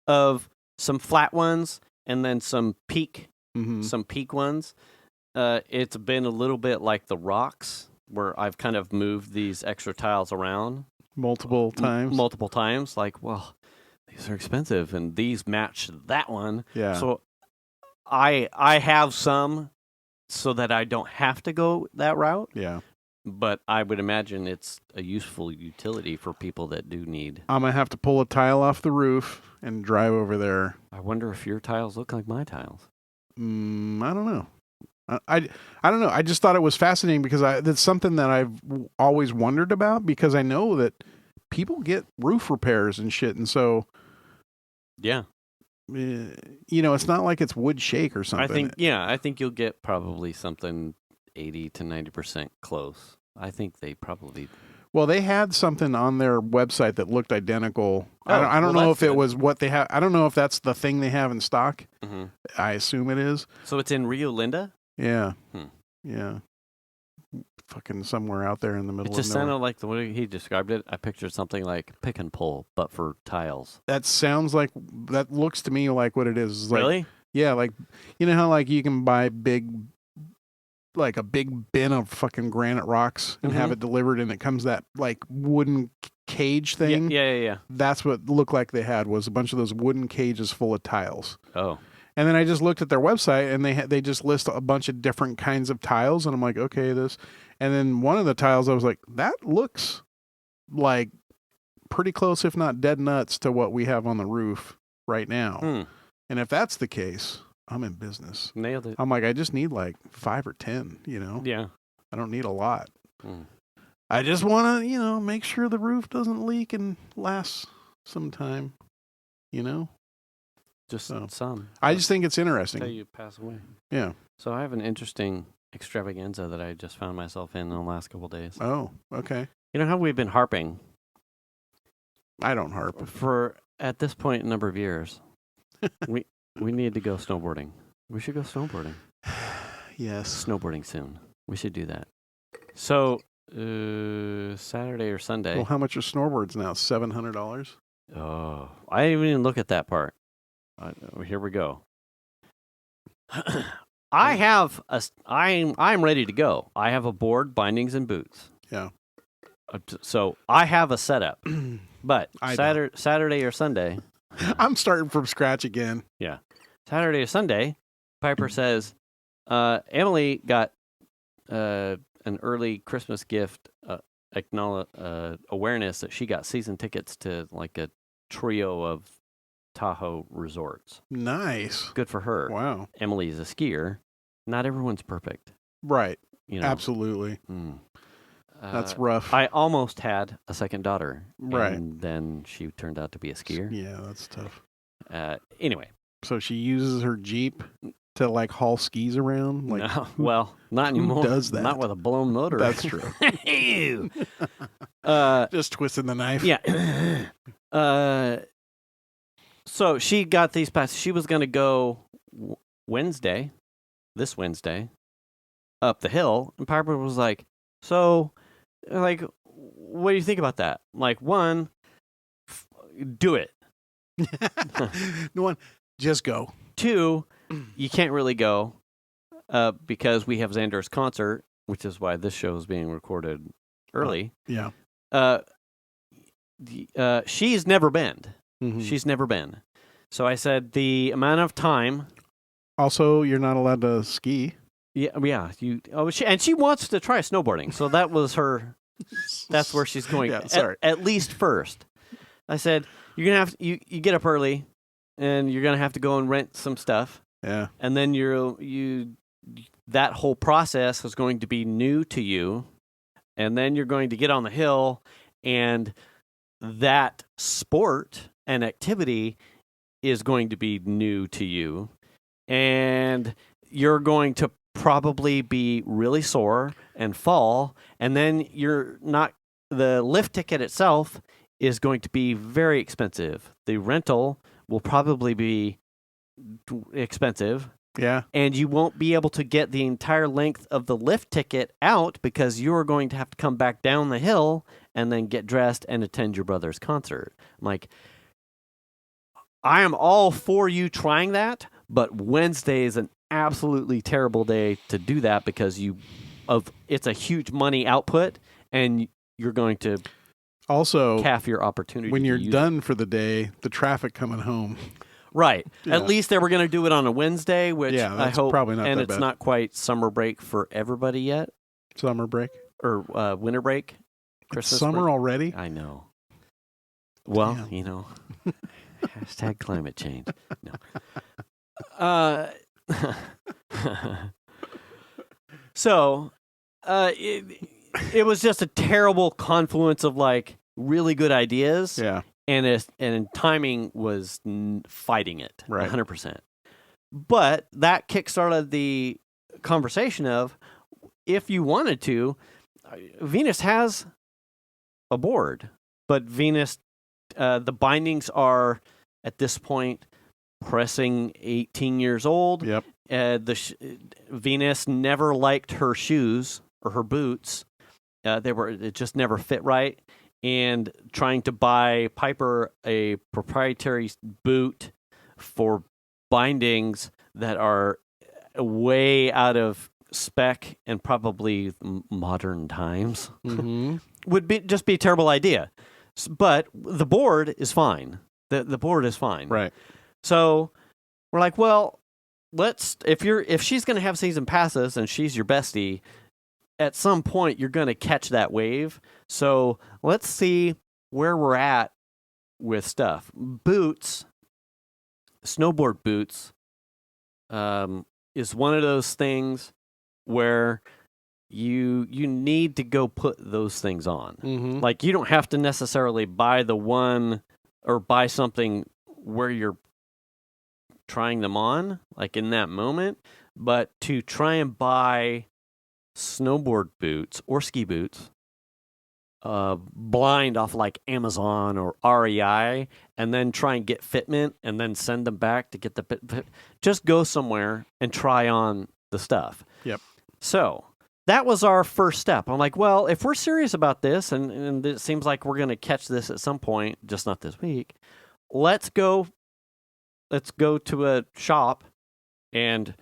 of some flat ones and then some peak ones. It's been a little bit like the rocks, where I've kind of moved these extra tiles around multiple times. Like, well, these are expensive, and these match that one. Yeah. So I have some so that I don't have to go that route. Yeah. But I would imagine it's a useful utility for people that do need. I'm going to have to pull a tile off the roof and drive over there. I wonder if your tiles look like my tiles. I don't know. I don't know. I just thought it was fascinating because that's something that I've always wondered about, because I know that people get roof repairs and shit. And so, yeah, it's not like it's wood shake or something. I think you'll get probably something 80 to 90% close. I think they probably. Well, they had something on their website that looked identical. Oh, I don't know if good. it was what they have. I don't know if that's the thing they have in stock. Mm-hmm. I assume it is. So it's in Rio Linda? Yeah. Yeah. Fucking somewhere out there in the middle of nowhere. It just sounded like the way he described it. I pictured something like pick and pull, but for tiles. That looks to me like what it is. It's like, really? Yeah, like, you know how like you can buy a big bin of fucking granite rocks and have it delivered, and it comes that like wooden cage thing. Yeah. That's what it looked like they had, was a bunch of those wooden cages full of tiles. Oh. And then I just looked at their website, and they just list a bunch of different kinds of tiles, and I'm like, okay, this. And then one of the tiles, I was like, that looks like pretty close, if not dead nuts, to what we have on the roof right now. And if that's the case, I'm in business. Nailed it. I'm like, I just need like 5 or 10, Yeah. I don't need a lot. I just want to, make sure the roof doesn't leak and lasts some time, Just some. I just think it's interesting. Until you pass away. Yeah. So I have an interesting extravaganza that I just found myself in the last couple of days. Oh, okay. You know how we've been harping? I don't harp. For, at this point, a number of years, we need to go snowboarding. We should go snowboarding. Yes. Snowboarding soon. We should do that. So, Saturday or Sunday. Well, how much are snowboards now? $700? Oh, I didn't even look at that part. Here we go. I'm ready to go. I have a board, bindings, and boots. Yeah. So I have a setup, but don't. Saturday or Sunday. I'm starting from scratch again. Yeah. Saturday or Sunday, Piper says, Emily got an early Christmas gift awareness that she got season tickets to like a trio of Tahoe resorts. Nice. Good for her. Wow. Emily's a skier. Not everyone's perfect. Right. You know? Absolutely. That's rough. I almost had a second daughter. Right. And then she turned out to be a skier. Yeah, that's tough. Anyway. So she uses her Jeep to like haul skis around? Like, no, well, not anymore. Who does that? Not with a blown motor. That's true. Just twisting the knife. Yeah. So she got these passes. She was going to go this Wednesday, up the hill. And Piper was like, so, like, what do you think about that? Like, one, do it. One, just go. Two, you can't really go because we have Xander's concert, which is why this show is being recorded early. Yeah. She's never been. Mm-hmm. She's never been. So I said the amount of time. Also, you're not allowed to ski. Yeah. She wants to try snowboarding. So that was her. That's where she's going. Yeah, sorry. At least first. I said you're gonna have you get up early, and you're gonna have to go and rent some stuff. Yeah. And then that whole process is going to be new to you, and then you're going to get on the hill and that sport and activity is going to be new to you, and you're going to probably be really sore and fall, and then the lift ticket itself is going to be very expensive. The rental will probably be expensive. Yeah. And you won't be able to get the entire length of the lift ticket out because you're going to have to come back down the hill and then get dressed and attend your brother's concert. I'm like, I am all for you trying that, but Wednesday is an absolutely terrible day to do that because it's a huge money output, and you're going to also calf your opportunity. When you're done for the day, the traffic coming home. Right. Yeah. At least they were going to do it on a Wednesday, which I hope. Probably not and that it's bad. not quite summer break for everybody yet, Summer break. or winter break. Christmas Summer break. already. I know. Well, Damn. you know, hashtag climate change. No. So, it was just a terrible confluence of like really good ideas. Yeah. And timing was fighting it, Right. 100%. But that kickstarted the conversation of, if you wanted to, Venus has a board, but Venus, the bindings are at this point pressing 18 years old. Yep. Venus never liked her shoes or her boots. It just never fit right. And trying to buy Piper a proprietary boot for bindings that are way out of spec and probably modern times Mm-hmm. would just be a terrible idea. But the board is fine. The board is fine. Right. So we're like, well, if she's going to have season passes and she's your bestie, at some point you're going to catch that wave. So let's see where we're at with stuff. Boots, snowboard boots, is one of those things where you need to go put those things on. Mm-hmm. Like, you don't have to necessarily buy the one or buy something where you're trying them on, like in that moment, but to try and buy snowboard boots or ski boots blind off like Amazon or REI, and then try and get fitment and then send them back to get the fit. Just go somewhere and try on the stuff. Yep. So that was our first step. I'm like, well, if we're serious about this, and it seems like we're going to catch this at some point, just not this week, let's go to a shop and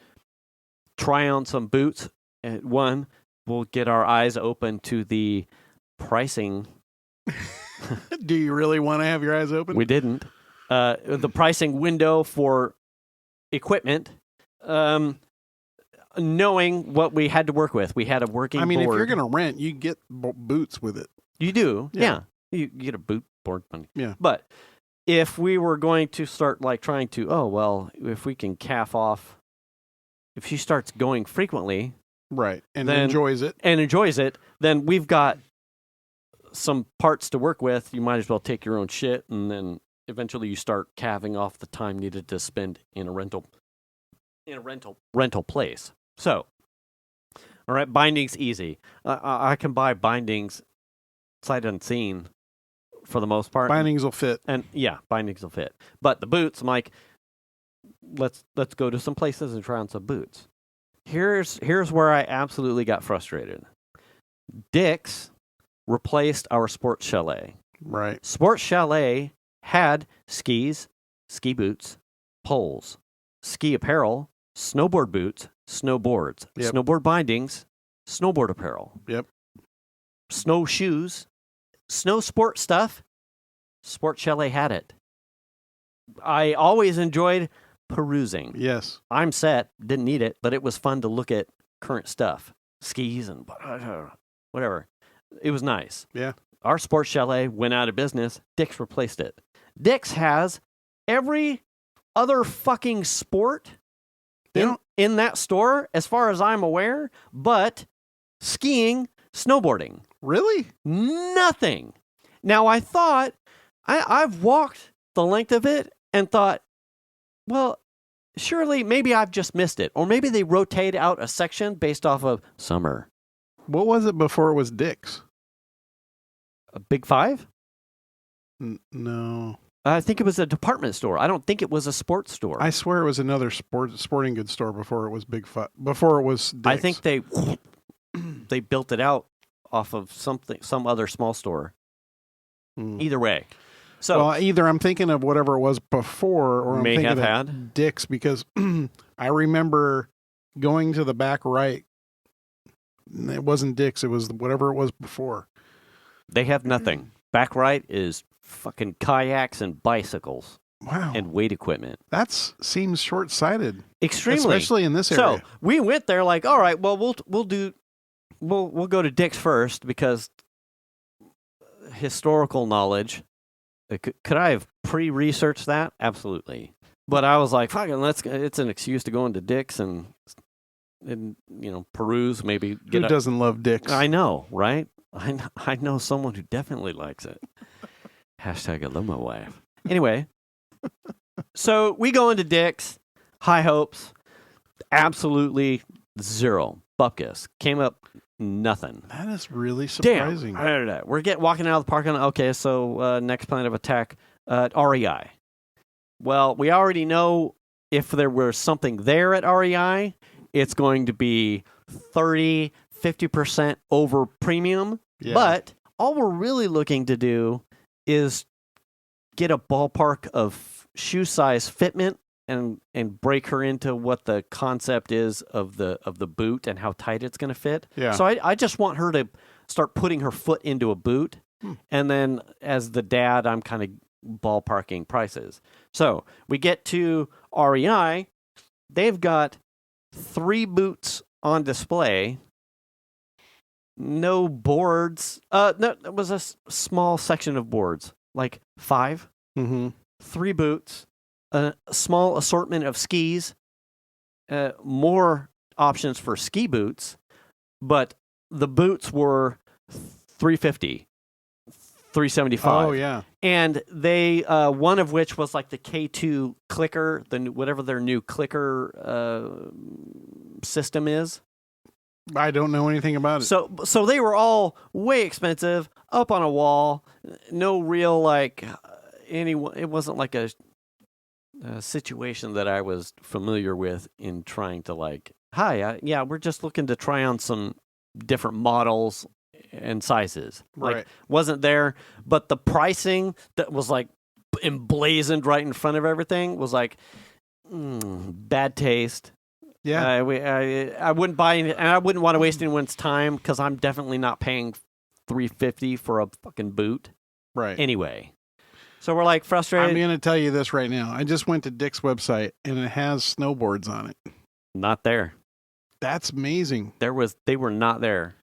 try on some boots. And one, we'll get our eyes open to the pricing. Do you really want to have your eyes open? We didn't. The pricing window for equipment, knowing what we had to work with. We had a working board. if you're going to rent, you get boots with it. You do, Yeah. You get a boot board money. Yeah. But if we were going to start like trying to, if we can calf off, if she starts going frequently, Right. And then enjoys it. then we've got some parts to work with. You might as well take your own shit, and then eventually you start calving off the time needed to spend in a rental place. So, all right, bindings easy. I can buy bindings sight unseen for the most part. Bindings will fit. And yeah, bindings will fit. But the boots, I'm like, let's go to some places and try on some boots. Here's where I absolutely got frustrated. Dick's replaced our Sports Chalet. Right. Sports Chalet had skis, ski boots, poles, ski apparel, snowboard boots, snowboards, Yep. snowboard bindings, snowboard apparel. Yep. Snow shoes, snow sport stuff. Sports Chalet had it. I always enjoyed perusing. Yes. I'm set, didn't need it, but it was fun to look at current stuff, skis and whatever. It was nice. Yeah. Our Sports Chalet went out of business. Dick's replaced it. Dick's has every other fucking sport in that store, as far as I'm aware, but skiing, snowboarding. Really? Nothing. Now, I thought I've walked the length of it and thought, well, surely maybe I've just missed it. Or maybe they rotate out a section based off of summer. What was it before it was Dick's? A Big Five? No. I think it was a department store. I don't think it was a sports store. I swear it was another sporting goods store before it was before it was Dick's. I think they built it out off of some other small store. Either way. So well, either I'm thinking of whatever it was before, or I'm may thinking have of had Dick's, because I remember going to the back right. It wasn't Dick's. It was whatever it was before. They have nothing. Back right is fucking kayaks and bicycles. Wow. And weight equipment. That seems short-sighted. Extremely. Especially in this area. So we went there like, all right, well, we'll go to Dick's first, because historical knowledge. Could I have pre-researched that? Absolutely. But I was like, fucking, it's an excuse to go into Dick's and peruse, maybe. Who doesn't love Dick's? I know, right? I know someone who definitely likes it. Hashtag I love my wife. Anyway, so we go into Dick's, high hopes, absolutely zero. Bupkis. Came up nothing. That is really surprising. Damn. We're walking out of the parking lot. Okay, so next plan of attack, REI. Well, we already know if there was something there at REI, it's going to be 30, 50% over premium. Yeah. But all we're really looking to do is get a ballpark of shoe size fitment and break her into what the concept is of the boot and how tight it's going to fit. Yeah. So I just want her to start putting her foot into a boot. And then as the dad, I'm kind of ballparking prices. So we get to REI. They've got 3 boots on display. No boards. No, it was a small section of boards, like 5. 3 boots. A small assortment of skis, more options for ski boots, but the boots were $350, $375. Oh yeah, and they one of which was like the K2 clicker, whatever their new clicker system is. I don't know anything about it. So they were all way expensive, up on a wall, no real like anyone. It wasn't like a situation that I was familiar with in trying to like, hi, we're just looking to try on some different models and sizes. Right. Like, wasn't there, but the pricing that was like emblazoned right in front of everything was like, bad taste. Yeah. I wouldn't buy any, and I wouldn't want to waste anyone's time, because I'm definitely not paying $350 for a fucking boot. Right. Anyway. So we're like frustrated. I'm going to tell you this right now. I just went to Dick's website and it has snowboards on it. Not there. That's amazing. They were not there.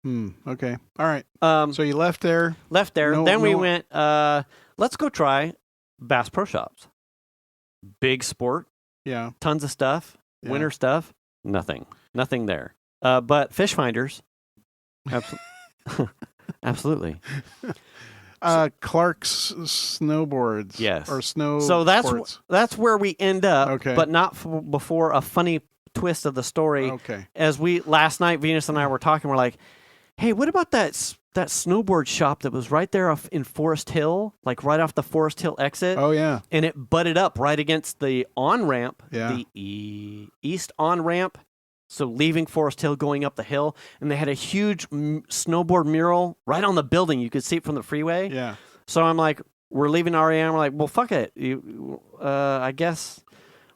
Okay. All right. So you left there. We went, let's go try Bass Pro Shops. Big sport. Yeah. Tons of stuff. Yeah. Winter stuff. Nothing there. But fish finders. Absolutely. Clark's snowboards. Yes. Or snow. So that's where we end up. Okay. But not before a funny twist of the story. Okay. As last night, Venus and I were talking, we're like, hey, what about that snowboard shop that was right there in Forest Hill, like right off the Forest Hill exit? Oh, yeah. And it butted up right against the on-ramp, the east on-ramp. So leaving Forest Hill, going up the hill, and they had a huge snowboard mural right on the building. You could see it from the freeway. Yeah. So I'm like, we're leaving REM. We're like, well, fuck it. I guess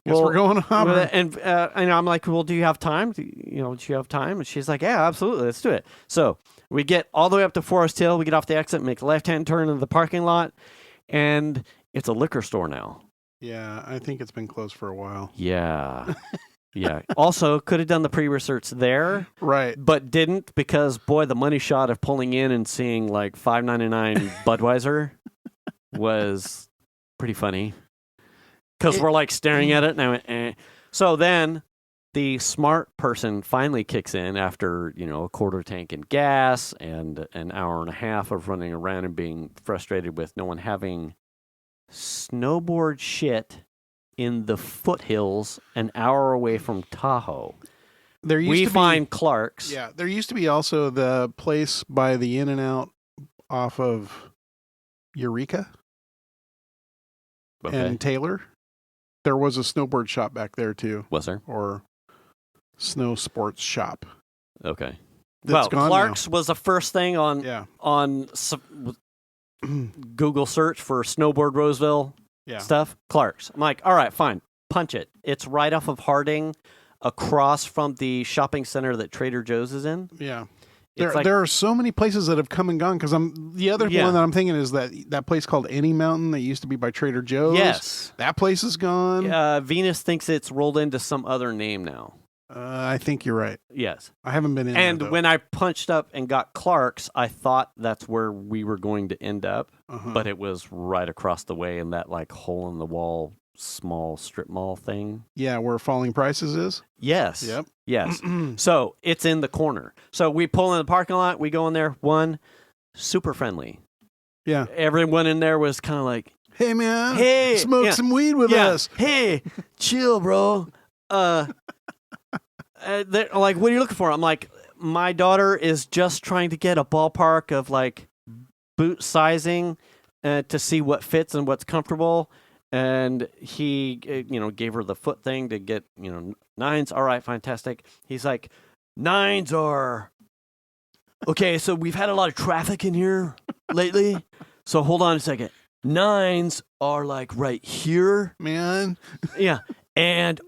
we're going on. And I'm like, well, do you have time? Do you have time? And she's like, yeah, absolutely. Let's do it. So we get all the way up to Forest Hill. We get off the exit, make a left-hand turn into the parking lot, and it's a liquor store now. Yeah, I think it's been closed for a while. Yeah. Yeah. Also, could have done the pre-research there. Right. But didn't, because, boy, the money shot of pulling in and seeing like $5.99 Budweiser was pretty funny. Because we're like staring at it and I went, eh. So then the smart person finally kicks in after, a quarter tank in gas and an hour and a half of running around and being frustrated with no one having snowboard shit in the foothills an hour away from Tahoe. We find Clark's. Yeah, there used to be also the place by the In-N-Out off of Eureka and Taylor. There was a snowboard shop back there too. Was there? Or snow sports shop. Okay. That's gone Clark's now. was the first thing on Google search for snowboard Roseville stuff. Clark's. I'm like, all right, fine. Punch it. It's right off of Harding, across from the shopping center that Trader Joe's is in. Yeah. There are so many places that have come and gone because the other one that I'm thinking is that place called Any Mountain that used to be by Trader Joe's. Yes. That place is gone. Venus thinks it's rolled into some other name now. I think you're right. Yes. I haven't been in And there, when I punched up and got Clark's, I thought that's where we were going to end up, but it was right across the way in that like hole in the wall small strip mall thing. Yeah, where Falling Prices is? Yes. Yep. Yes. So it's in the corner. So we pull in the parking lot, we go in there, super friendly. Yeah. Everyone in there was kind of like, hey man, hey, smoke some weed with us. Hey, chill, bro. They're like, what are you looking for? I'm like, my daughter is just trying to get a ballpark of like boot sizing to see what fits and what's comfortable. And he, gave her the foot thing to get, 9s. All right, fantastic. He's like, 9s are okay. So we've had a lot of traffic in here lately. So hold on a second. 9s are like right here, man. Yeah, and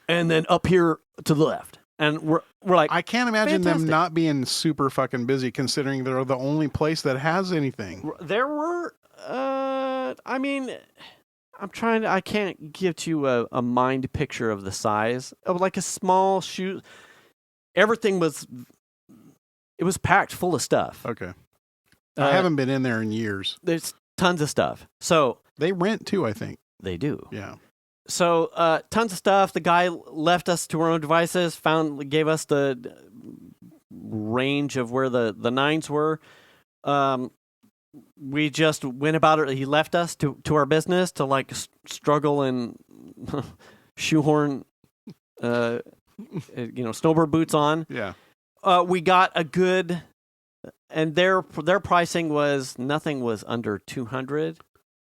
then up here to the left. And we're like, I can't imagine fantastic. them not being super fucking busy, considering they're the only place that has anything. There were, I can't give you a mind picture of the size of like a small shoe. Everything was packed full of stuff. Okay. I haven't been in there in years. There's tons of stuff. So they rent too, I think. They do. Yeah. So tons of stuff. The guy left us to our own devices, gave us the range of where the 9s were. We just went about it. He left us to our business to like struggle and shoehorn, snowboard boots on. Yeah. We got a good, and their pricing was nothing was under $200,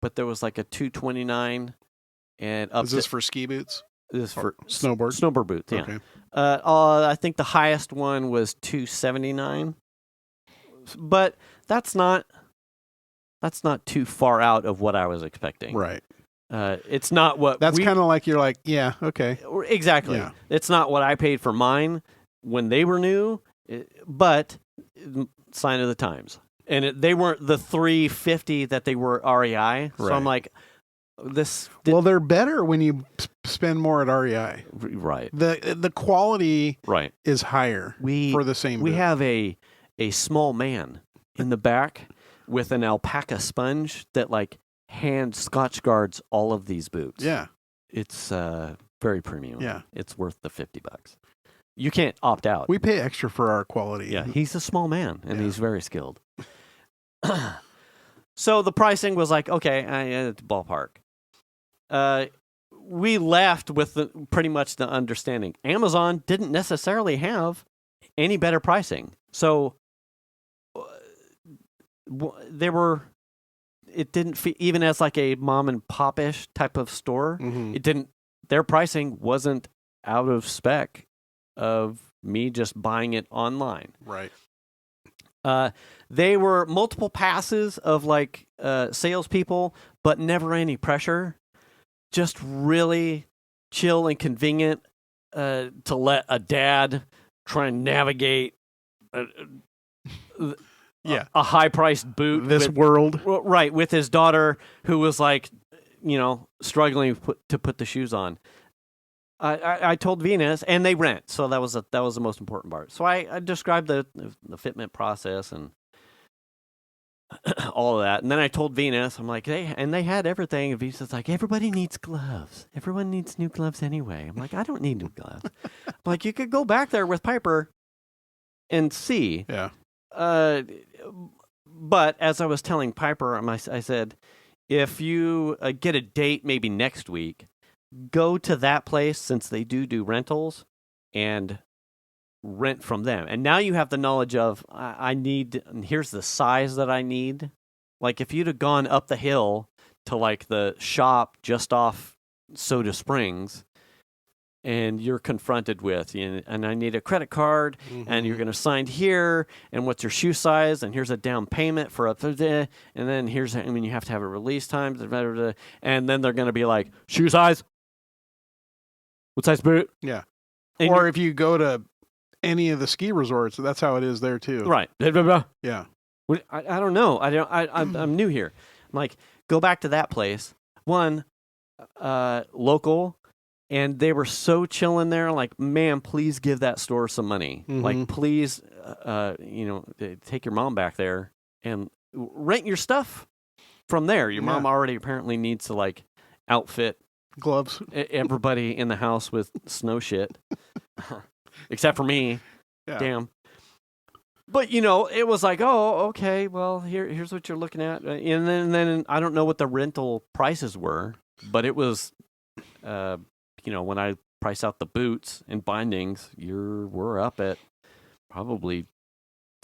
but there was like a $229 and up. Is this for ski boots? This is for snowboard boots. Yeah. Okay. I think the highest one was $279, but that's not too far out of what I was expecting. Right. It's not what that's kind of like you're like, yeah, okay. Exactly. Yeah. It's not what I paid for mine when they were new, but sign of the times. And they weren't the $350 that they were REI. Right. So I'm like, well, they're better when you spend more at REI. Right. The quality is higher for the same We boot. have a small man in the back with an alpaca sponge that like hand Scotch guards all of these boots. Yeah. It's very premium. Yeah. It's worth the $50. You can't opt out. We pay extra for our quality. Yeah, he's a small man and he's very skilled. So the pricing was like, okay, it's ballpark. We left with pretty much the understanding Amazon didn't necessarily have any better pricing. So it didn't even as like a mom and pop-ish type of store. Mm-hmm. Their pricing wasn't out of spec of me just buying it online. Right. They were multiple passes of like salespeople, but never any pressure. Just really chill and convenient to let a dad try and navigate a high-priced boot. This world. Right, with his daughter who was like, struggling to put the shoes on. I told Venus, and they rent, so that was the most important part. So I described the fitment process, and all of that. And then I told Venus, I'm like, hey, and they had everything. And Venus is like, everybody needs gloves. Everyone needs new gloves anyway. I'm like, I don't need new gloves. I'm like, you could go back there with Piper and see. Yeah. But as I was telling Piper, I said, if you get a date maybe next week, go to that place since they do rentals and rent from them. And now you have the knowledge of, I need, here's the size that I need. Like if you'd have gone up the hill to like the shop just off Soda Springs and you're confronted with, and I need a credit card and you're going to sign here and what's your shoe size and here's a down payment for and then here's, I mean, you have to have a release time and then they're going to be like, shoe size? What size boot? Yeah. And or if you go to any of the ski resorts, that's how it is there too. Right. Yeah. I don't know. I'm new here. I'm like, go back to that place. One, local, and they were so chill in there. Like, man, please give that store some money. Like, please, take your mom back there and rent your stuff from there. Your mom already apparently needs to like outfit gloves everybody in the house with snow shit. Except for me. Yeah. Damn. But, it was like, oh, okay, well, here's what you're looking at. And then I don't know what the rental prices were, but it was, when I price out the boots and bindings, we're up at probably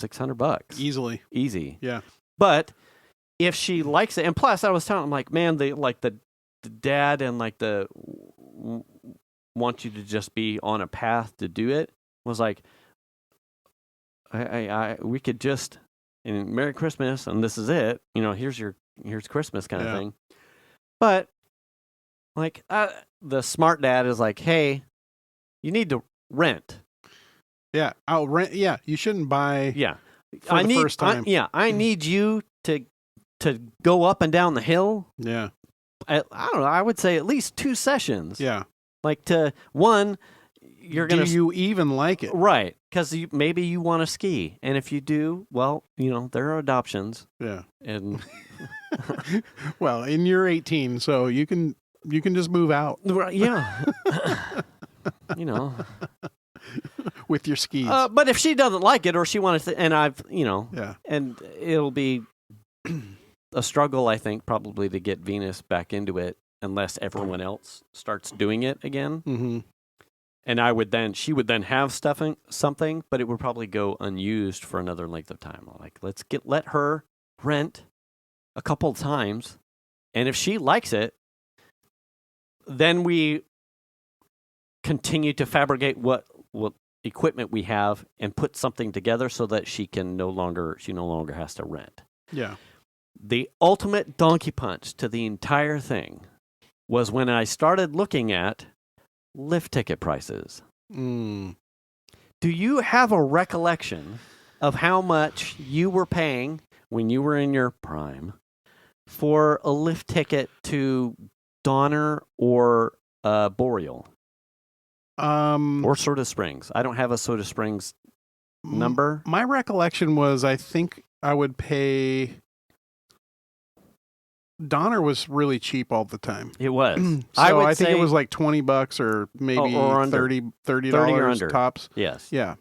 $600. Easy. Yeah. But if she likes it, and plus I was telling him, like, man, the dad and like the want you to just be on a path to do it was like, we could just, and Merry Christmas, and this is it. Here's Christmas kind of thing. But like, the smart dad is like, hey, you need to rent. Yeah, I'll rent. Yeah, you shouldn't buy. Yeah, for the first time. I need you to go up and down the hill. Yeah, I don't know. I would say at least 2 sessions. Yeah. Like you're going to... Do you even like it? Right. Because maybe you want to ski. And if you do, well, there are adoptions. Yeah. And... well, and you're 18, so you can just move out. Yeah. With your skis. But if she doesn't like it or she wants to... And I've, Yeah. And it'll be a struggle, I think, probably to get Venus back into it. Unless everyone else starts doing it again. Mm-hmm. And she would then have something, but it would probably go unused for another length of time. Like, let her rent a couple of times. And if she likes it, then we continue to fabricate what equipment we have and put something together so that she no longer has to rent. Yeah. The ultimate donkey punch to the entire thing was when I started looking at lift ticket prices. Mm. Do you have a recollection of how much you were paying when you were in your prime for a lift ticket to Donner or Boreal? Or Soda Springs? I don't have a Soda Springs number. My recollection was I think I would pay... Donner was really cheap all the time. It was. So I think it was like $20 or maybe or under. $30 or under. tops. Yes. Yeah.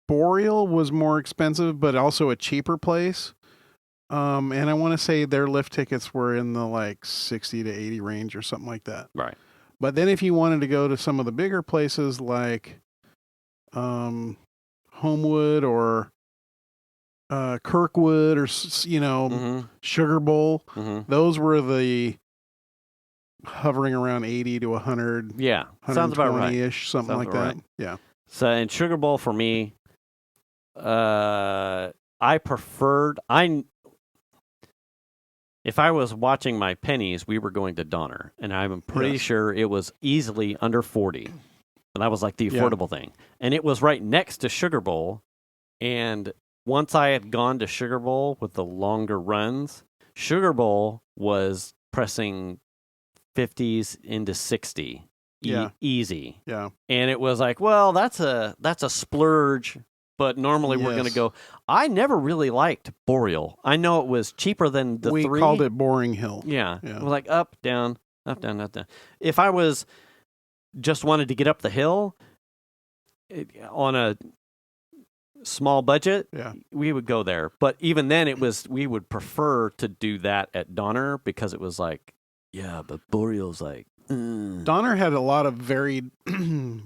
Boreal was more expensive, but also a cheaper place. And I want to say their lift tickets were in the like 60 to 80 range or something like that. Right. But then if you wanted to go to some of the bigger places like Homewood or Kirkwood or, Sugar Bowl, those were the hovering around 80 to 100. Yeah. Sounds about right. Ish, something Sounds like about that. right. Yeah. So in Sugar Bowl for me, I preferred, if I was watching my pennies, we were going to Donner, and I'm pretty sure it was easily under 40. And that was like the affordable thing. And it was right next to Sugar Bowl. And once I had gone to Sugar Bowl with the longer runs, Sugar Bowl was pressing 50s into 60. Easy. Yeah. And it was like, well, that's a splurge But normally we're going to Yes. go. I never really liked Boreal. I know it was cheaper than the we 3. called it Boring Hill. Yeah. Yeah. It was like up, down, up, down, up, down. If I was just wanted to get up the hill on a small budget, Yeah. we would go there. But even then, we would prefer to do that at Donner because it was like, yeah, but Boreal's like, Donner had a lot of varied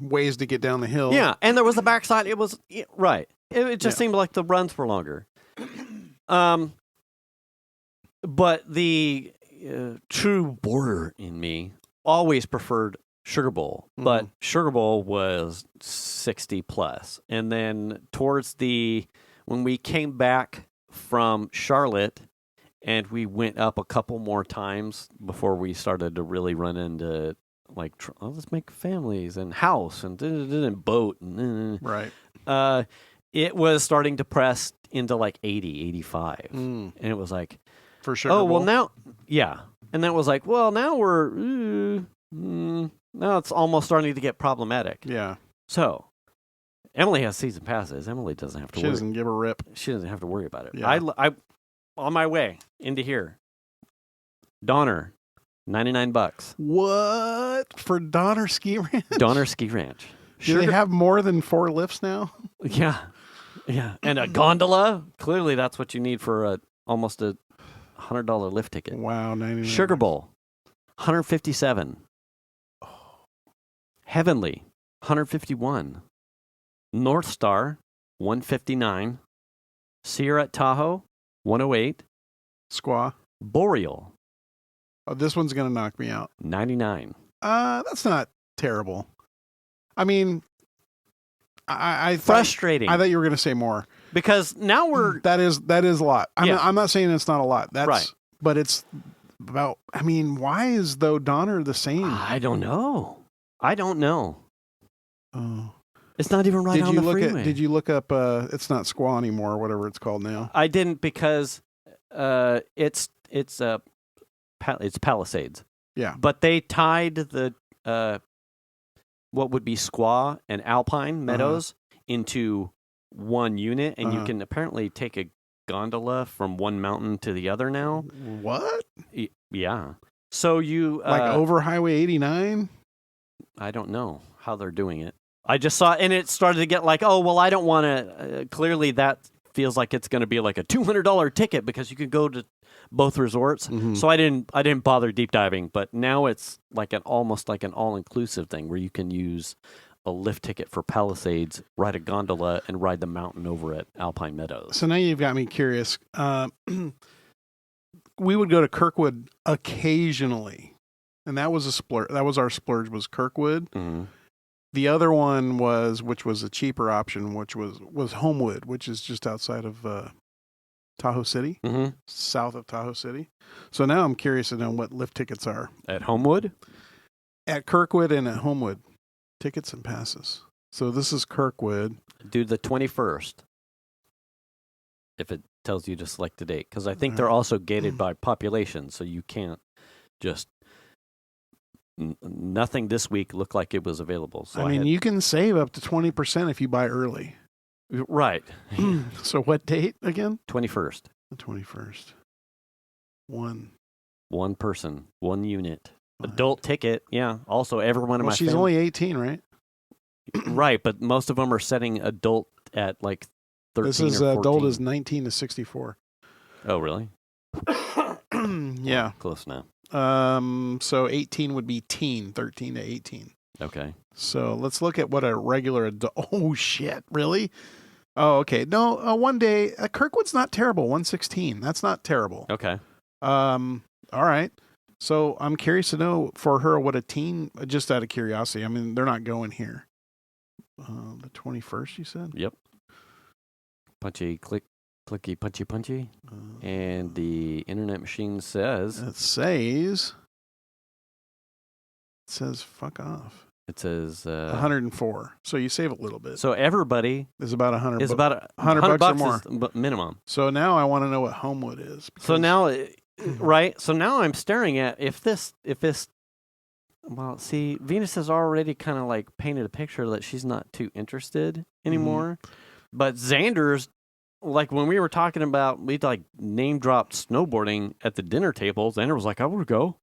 ways to get down the hill. yeah, and there was the backside. It was right. It just Yeah. seemed like the runs were longer. But the true border in me always preferred Sugar Bowl, but Sugar Bowl was 60 plus. And then towards when we came back from Charlotte and we went up a couple more times before we started to really run into like, let's make families and house and boat. And, Right. it was starting to press into like 80, 85. Mm. And it was like, For Sugar oh, well Bowl. now, yeah. And then it was like, well, now we're, now it's almost starting to get problematic. Yeah. So, Emily has season passes. Emily doesn't have to She worry. doesn't give a rip. She doesn't have to worry about it. Yeah. I on my way into here, Donner, $99. What? For Donner Ski Ranch? Donner Ski Ranch. Do they have more than 4 lifts now? Yeah. Yeah. And a gondola. Clearly, that's what you need for almost a $100 lift ticket. Wow, 99. Sugar Bowl, 157. Heavenly, 151. North Star, 159. Sierra at Tahoe, 108. Squaw. Boreal, Oh, this one's going to knock me out. 99. That's not terrible. I mean, I thought, Frustrating. I thought you were going to say more. Because now we're... That is a lot. Yeah. I'm not saying it's not a lot. That's Right. But it's about. I mean, why is though Donner the same? I don't know. Oh. It's not even right Did on you the look freeway. at? Did you look up? It's not Squaw anymore, or whatever it's called now. I didn't because it's Palisades. Yeah. But they tied the what would be Squaw and Alpine Meadows into one unit, and you can apparently take a gondola from one mountain to the other now. What? Yeah. So you Like over Highway 89? I don't know how they're doing it. I just saw, and it started to get like, oh well, I don't want to. Clearly, that feels like it's going to be like a $200 ticket because you could go to both resorts. Mhm. So I didn't bother deep diving. But now it's like almost like an all inclusive thing where you can use a lift ticket for Palisades, ride a gondola, and ride the mountain over at Alpine Meadows. So now you've got me curious. We would go to Kirkwood occasionally, and that was a splurge. That was our splurge. Was Kirkwood. Mm-hmm. The other one which was a cheaper option, which was Homewood, which is just outside of Tahoe City, Mm-hmm. south of Tahoe City. So now I'm curious to know what lift tickets are At Homewood? at Kirkwood and at Homewood. Tickets and passes. So this is Kirkwood. Do the 21st. If it tells you to select the date. Because I think they're Alright. also gated by population, so you can't just... nothing this week looked like it was available. So I mean, you can save up to 20% if you buy early. Right. So what date again? 21st. The 21st. One person, one unit. Fine. Adult ticket, yeah. Also, everyone in Well, my she's family... only 18, right? Right, but most of them are setting adult at like 13 This is or 14. adult is 19 to 64. Oh, really? Yeah. Close now. So 18 would be teen, 13 to 18. Okay. So let's look at what a regular adult. Oh shit! Really? Oh, okay. No, one day Kirkwood's not terrible. 116. That's not terrible. Okay. All right. So I'm curious to know for her what a teen. Just out of curiosity. I mean, they're not going here. The 21st, you said. Yep. Punchy, clicky, punchy. And the internet machine says... It says fuck off. It says... 104. So you save a little bit. So everybody It's about 100. is about $100 or more. is the minimum. So now I want to know what Homewood is. So because- now, right? So now I'm staring at if this. Well, see, Venus has already kind of like painted a picture that she's not too interested anymore. But Xander's, like when we were talking about, we like name dropped snowboarding at the dinner table. Xander was like, I would go.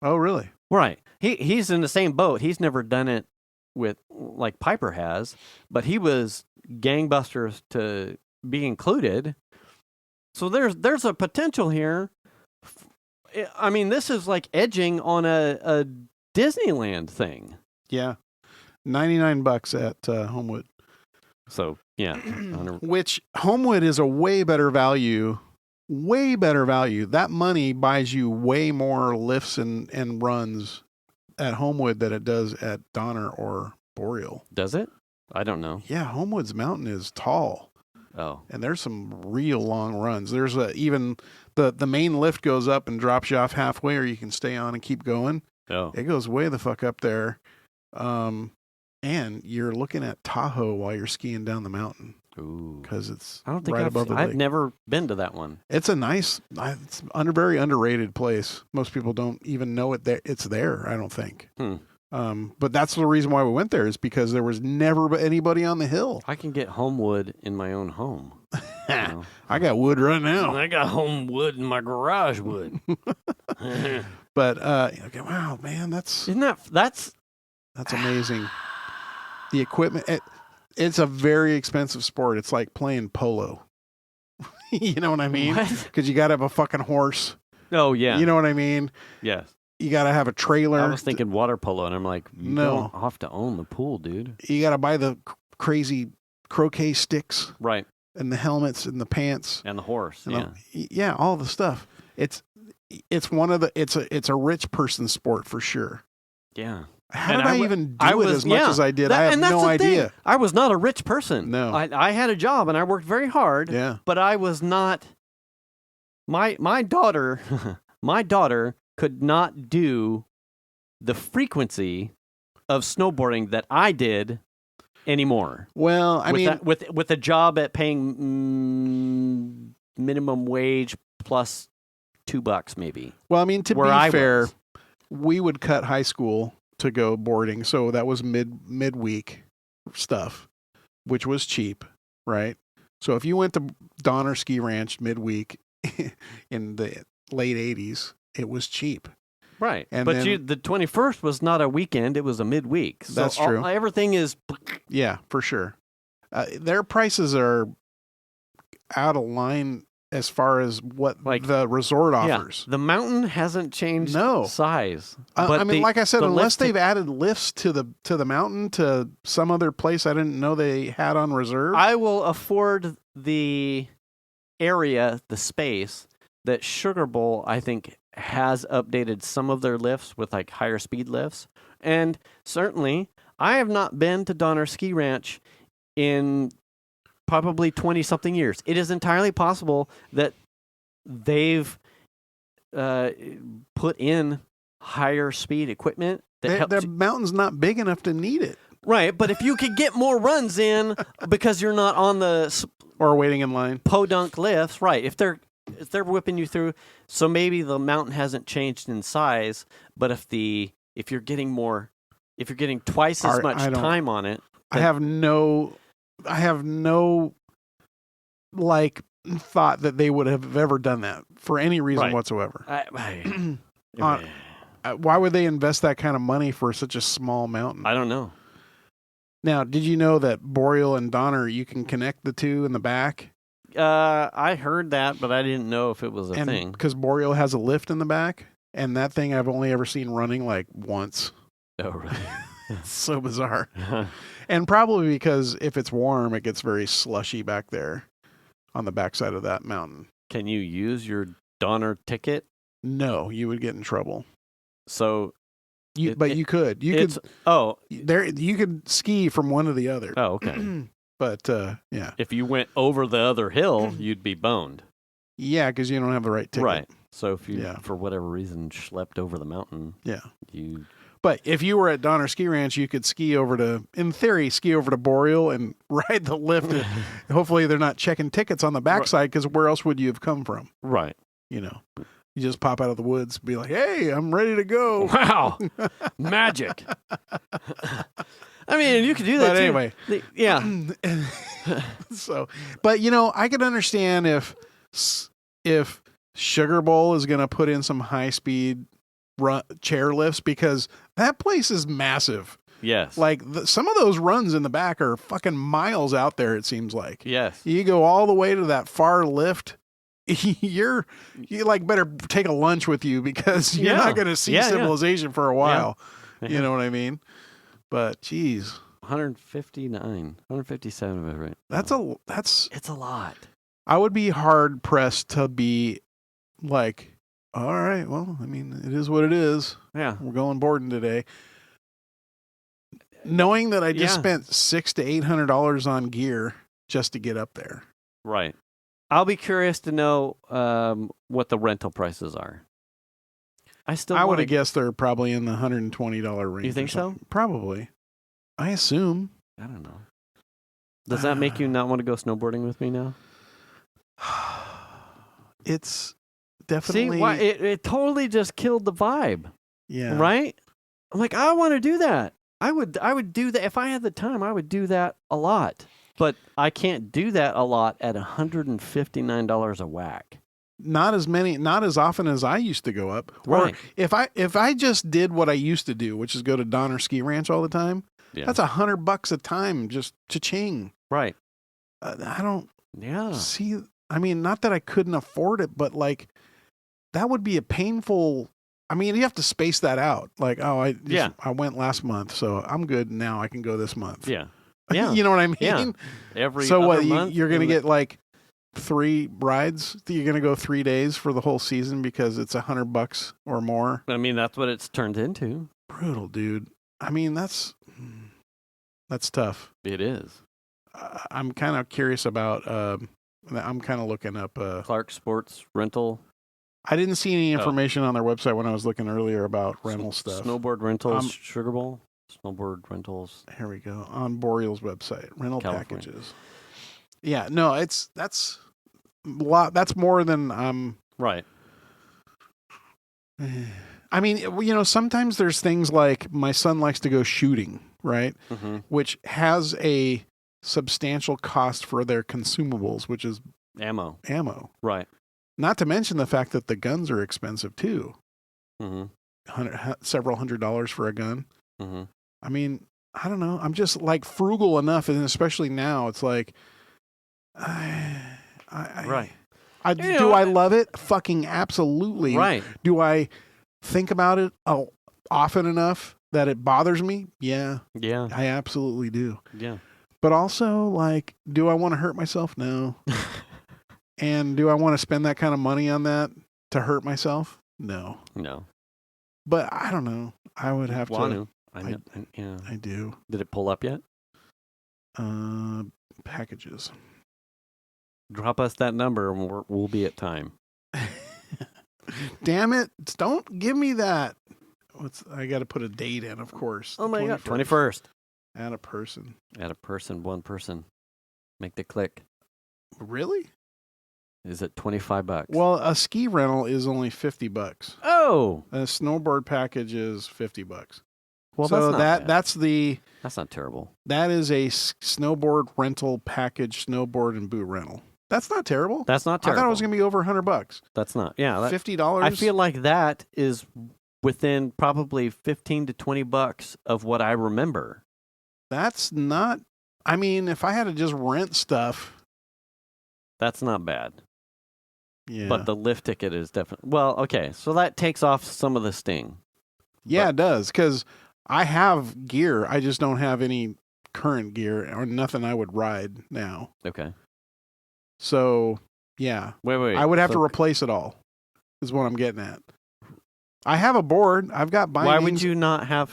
Oh, really? Right. He's in the same boat. He's never done it with like Piper has, but he was gangbusters to be included. So there's a potential here. I mean, this is like edging on a Disneyland thing. Yeah. $99 at Homewood. So, yeah. Which Homewood is a way better value. Way better value. That money buys you way more lifts and runs at Homewood than it does at Donner or Boreal. Does it? I don't know. Yeah, Homewood's mountain is tall. Oh. And there's some real long runs. There's even the main lift goes up and drops you off halfway, or you can stay on and keep going. Oh. It goes way the fuck up there. And you're looking at Tahoe while you're skiing down the mountain. Ooh. Because it's I don't think right above the lake. I've never been to that one. It's a nice, it's very underrated place. Most people don't even know it's there, I don't think. But that's the reason why we went there, is because there was never anybody on the hill. I can get Homewood in my own home. You know? I got wood right now. I got Homewood in my garage wood. But okay, wow, man, that's amazing. The equipment, it's a very expensive sport. It's like playing polo. You know what I mean? Because you got to have a fucking horse. Oh, yeah. You know what I mean? Yes. You got to have a trailer. I was thinking water polo, and I'm like, you don't have to own the pool, dude. You got to buy the crazy croquet sticks. Right. And the helmets and the pants. And the horse, yeah, all the stuff. It's a rich person sport for sure. Yeah. How did I even do it as much as I did? I have no idea. Thing. I was not a rich person. No. I had a job and I worked very hard. Yeah. But I was not. My daughter could not do the frequency of snowboarding that I did anymore. Well, I mean, with a job at paying minimum wage plus $2 maybe. Well, I mean, to be fair, we would cut high school to go boarding, so that was midweek stuff, which was cheap, right? So if you went to Donner Ski Ranch midweek in the late 80s, it was cheap. Right. And but the 21st was not a weekend, it was a midweek. So that's true. Everything is... Yeah, for sure. Their prices are out of line as far as what the resort offers. Yeah, the mountain hasn't changed size. I mean, like I said, unless they've added lifts to the mountain to some other place I didn't know they had on reserve. I will afford the area, the space, that Sugar Bowl, I think, has updated some of their lifts with like higher speed lifts. And certainly, I have not been to Donner Ski Ranch in probably 20-something years. It is entirely possible that they've put in higher speed equipment. Their mountain's not big enough to need it. Right, but if you could get more runs in because you're not on the... Or waiting in line. Podunk lifts, right. If they're whipping you through, so maybe the mountain hasn't changed in size, but if you're getting twice as much time on it... I have no like thought that they would have ever done that for any reason whatsoever. Why would they invest that kind of money for such a small mountain? I don't know. Now, did you know that Boreal and Donner, you can connect the two in the back? I heard that, but I didn't know if it was a thing. Because Boreal has a lift in the back, and that thing I've only ever seen running like once. Oh, really? It's so bizarre. And probably because if it's warm, it gets very slushy back there on the backside of that mountain. Can you use your Donner ticket? No, you would get in trouble. So, you could. You could ski from one to the other. Oh, okay. But yeah, if you went over the other hill, you'd be boned. Yeah, because you don't have the right ticket. Right. So if you, for whatever reason, schlepped over the mountain, But if you were at Donner Ski Ranch, you could in theory, ski over to Boreal and ride the lift. Hopefully they're not checking tickets on the backside, because where else would you have come from? Right. You know, you just pop out of the woods, be like, hey, I'm ready to go. Wow. Magic. I mean, you could do that But too. anyway. Yeah. So, but I could understand if Sugar Bowl is going to put in some high speed chair lifts, because that place is massive. Yes. Like some of those runs in the back are fucking miles out there. It seems like. Yes. You go all the way to that far lift. You like better take a lunch with you, because you're not going to see civilization for a while. Yeah. You know what I mean? But geez, 157 of it, right? It's a lot. I would be hard pressed to be like, all right, well, I mean, it is what it is. Yeah. We're going boarding today. Knowing that I just spent $600 to $800 on gear just to get up there. Right. I'll be curious to know what the rental prices are. I would have guessed they're probably in the $120 range. You think so? Probably. I assume. I don't know. Does that make you not want to go snowboarding with me now? It's definitely. See, it totally just killed the vibe. Yeah. Right? I'm like, I want to do that. I would do that if I had the time. I would do that a lot, but I can't do that a lot at $159 a whack. Not as often as I used to go up. Right. Or if I just did what I used to do, which is go to Donner Ski Ranch all the time, that's $100 a time just cha-ching. Right. I don't see. I mean, not that I couldn't afford it, but like that would be a painful. I mean, you have to space that out. Like, I went last month, so I'm good now. I can go this month. Yeah. Yeah. You know what I mean? Yeah. Every so other what? month, You're going to get like 3 rides? You're going to go 3 days for the whole season because it's $100 or more? I mean, that's what it's turned into. Brutal, dude. I mean, that's tough. It is. I'm kind of curious about. I'm kind of looking up Clark Sports Rental. I didn't see any information on their website when I was looking earlier about rental stuff. Snowboard rentals, Sugar Bowl, snowboard rentals. Here we go on Boreal's website, rental California. packages. Yeah, no, that's a lot. That's more than right. I mean, sometimes there's things like my son likes to go shooting, right? Mm-hmm. Which has a substantial cost for their consumables, which is ammo. Right. Not to mention the fact that the guns are expensive too. Mm-hmm. Several $100s for a gun. Mm-hmm. I mean, I don't know. I'm just like frugal enough, and especially now, it's like, right. Do I love it? Fucking absolutely. Right. Do I think about it often enough that it bothers me? Yeah. Yeah. I absolutely do. Yeah. But also, like, do I want to hurt myself? No. And do I want to spend that kind of money on that to hurt myself? No. No. But I don't know. I would have to. I do. Did it pull up yet? Packages. Drop us that number and we'll be at time. Damn it. Don't give me that. I got to put a date in, of course. Oh my God. 21st. Add a person. One person. Make the click. Really? Is it $25? Well, a ski rental is only $50. Oh. A snowboard package is $50. Well, so that's not terrible. That is a snowboard rental package, snowboard and boot rental. That's not terrible. That's not terrible. I thought it was going to be over $100. That's not. Yeah, $50. I feel like that is within probably $15 to $20 of what I remember. That's not. I mean, if I had to just rent stuff, that's not bad. Yeah. But the lift ticket is definitely. Well, okay, so that takes off some of the sting. Yeah, it does, because I have gear. I just don't have any current gear or nothing I would ride now. Okay. So, yeah. Wait. I would have to replace it all, is what I'm getting at. I have a board. I've got bindings.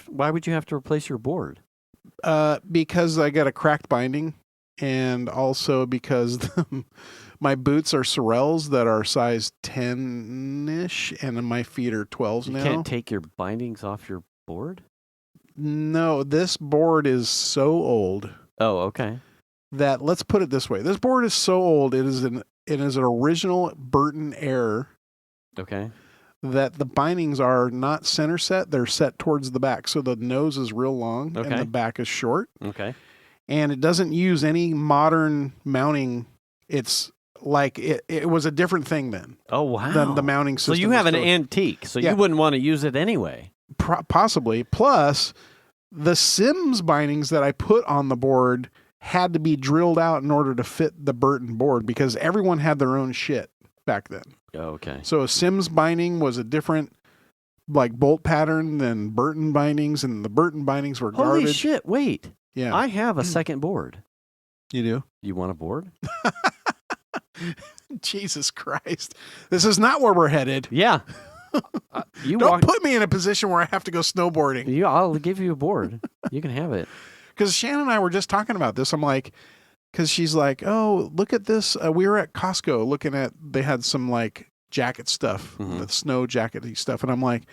Why would you have to replace your board? Because I got a cracked binding, and also because my boots are Sorels that are size 10-ish, and my feet are 12s now. You can't take your bindings off your board? No, this board is so old. Oh, okay. That, let's put it this way. This board is so old, it is an original Burton Air. Okay. that the bindings are not center set; they're set towards the back, so the nose is real long and the back is short. Okay. And it doesn't use any modern mounting. It's like it was a different thing then. Oh, wow. Than the mounting system. So you have an antique, so you wouldn't want to use it anyway. Possibly. Plus, the Sims bindings that I put on the board had to be drilled out in order to fit the Burton board because everyone had their own shit back then. Oh, okay. So a Sims binding was a different like bolt pattern than Burton bindings, and the Burton bindings were garbage. Holy shit, wait. Yeah. I have a second board. You do? You want a board? Jesus Christ. This is not where we're headed. Yeah. Don't put me in a position where I have to go snowboarding. I'll give you a board. You can have it. Because Shannon and I were just talking about this. I'm like, because she's like, oh, look at this. We were at Costco looking at, they had some like jacket stuff, the snow jacket stuff. And I'm like,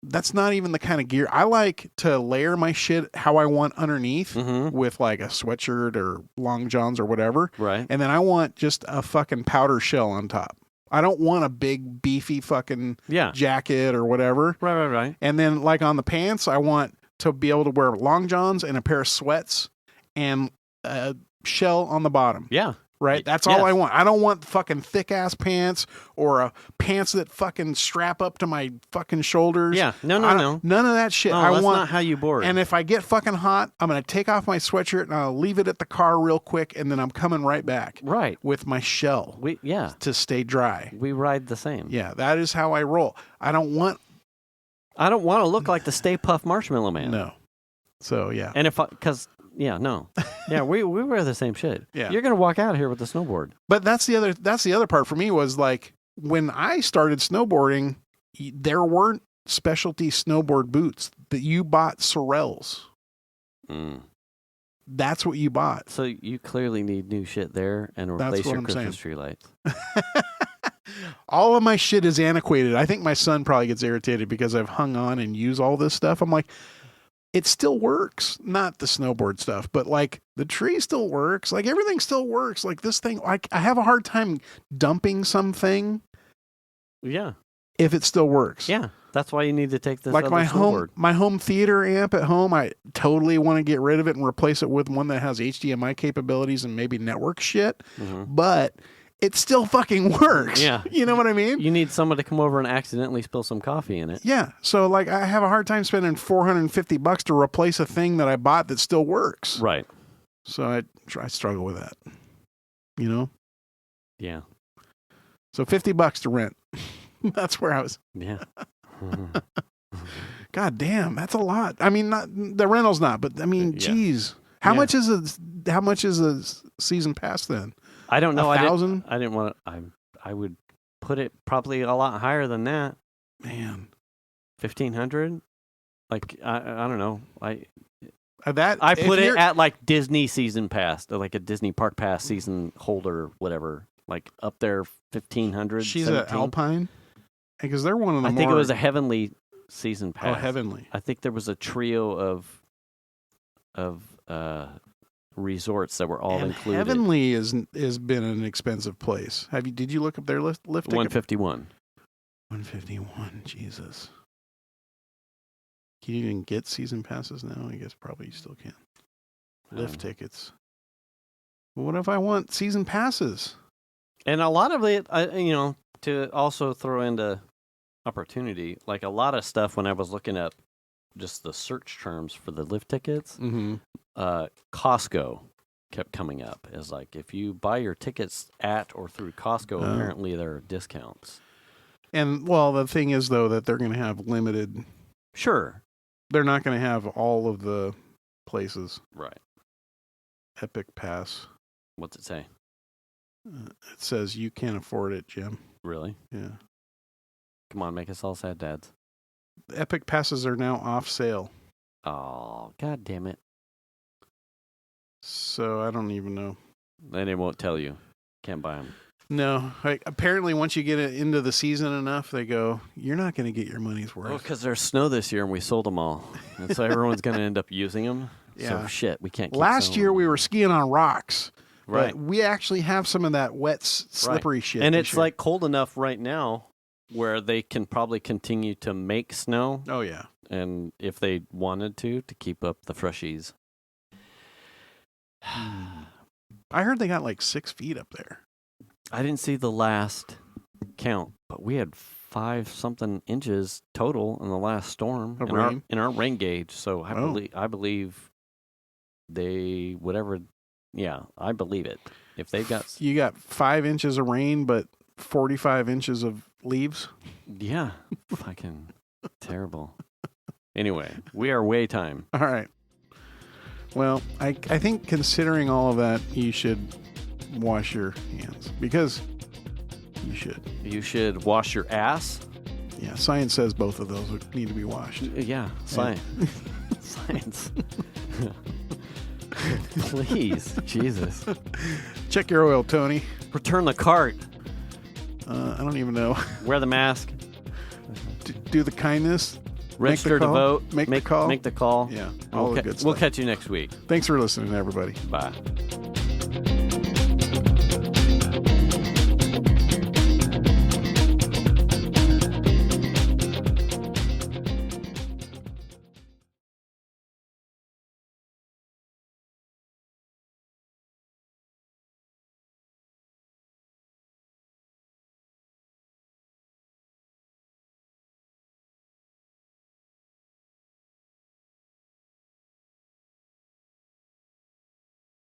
that's not even the kind of gear. I like to layer my shit how I want underneath with like a sweatshirt or long johns or whatever. Right. And then I want just a fucking powder shell on top. I don't want a big beefy fucking jacket or whatever. Right. And then like on the pants, I want to be able to wear long johns and a pair of sweats and a shell on the bottom. Yeah. Right? That's all I want. I don't want fucking thick ass pants or a pants that fucking strap up to my fucking shoulders. Yeah. No. None of that shit. Oh, that's not how you board. And if I get fucking hot, I'm going to take off my sweatshirt and I'll leave it at the car real quick, and then I'm coming right back. Right. With my shell. To stay dry. We ride the same. Yeah, that is how I roll. I don't want to look like the Stay Puft Marshmallow Man. No. So, yeah. And no. Yeah, we wear the same shit. Yeah. You're going to walk out here with a snowboard. But that's the other part for me was like when I started snowboarding, there weren't specialty snowboard boots that you bought Sorels. That's what you bought. So you clearly need new shit there and replace your Christmas tree lights. All of my shit is antiquated. I think my son probably gets irritated because I've hung on and used all this stuff. I'm like, it still works. Not the snowboard stuff, but like the tree still works. Like everything still works. Like this thing, like I have a hard time dumping something. Yeah. If it still works. Yeah. That's why you need to take this like other snowboard. My home theater amp at home, I totally want to get rid of it and replace it with one that has HDMI capabilities and maybe network shit. But it still fucking works. Yeah. You know what I mean? You need someone to come over and accidentally spill some coffee in it. Yeah. So like I have a hard time spending $450 to replace a thing that I bought that still works. Right. So I struggle with that. You know? Yeah. So $50 to rent. That's where I was. Yeah. God damn, that's a lot. I mean, not the rental's not, but I mean, geez. How much is a season pass then? I don't know. 1,000? I didn't want to. I would put it probably a lot higher than that. Man, 1,500. Like I don't know. I put it at like Disney season pass, or like a Disney Park Pass season holder, whatever. Like up there, 1,500. She's an Alpine, because they're one of the. I think it was a Heavenly season pass. Oh, Heavenly. I think there was a trio of resorts that were all included. Heavenly has been an expensive place. Did you look up their lift ticket? 151. 151. Jesus. Can you even get season passes now? I guess probably you still can. Lift tickets. Well, what if I want season passes? And a lot of it, to also throw into opportunity, like a lot of stuff when I was looking up just the search terms for the lift tickets, Costco kept coming up as like, if you buy your tickets at or through Costco, apparently there are discounts. And well, the thing is though, that they're going to have limited. Sure. They're not going to have all of the places. Right. Epic Pass. What's it say? It says you can't afford it, Jim. Really? Yeah. Come on, make us all sad dads. Epic Passes are now off sale. Oh, God damn it. So I don't even know. Then it won't tell you. Can't buy them. No. Apparently, once you get it into the season enough, they go, you're not going to get your money's worth. Oh, because there's snow this year and we sold them all. And so everyone's going to end up using them. Yeah. So shit, we can't keep Last year, them. we were skiing on rocks. Right. But we actually have some of that wet, slippery shit. And it's like cold enough right now where they can probably continue to make snow, Oh yeah. and if they wanted to keep up the freshies. I heard they got like 6 feet up there. I didn't see the last count, but we had 5-something inches total in the last storm Of rain? in our rain gauge. So I believe they whatever. Yeah, I believe it. If they've got You got 5 inches of rain, but 45 inches of leaves. yeah, fucking terrible. Anyway, we are way time. All right. Well, I think considering all of that, you should wash your hands because you should. You should wash your ass. Yeah, science says both of those need to be washed. Yeah, science. Science. Please, Jesus. Check your oil, Tony. Return the cart. I don't even know. Wear the mask. Do the kindness. Register to vote. Make the call. Make the call. Yeah, all the good stuff. We'll catch you next week. Thanks for listening, everybody. Bye.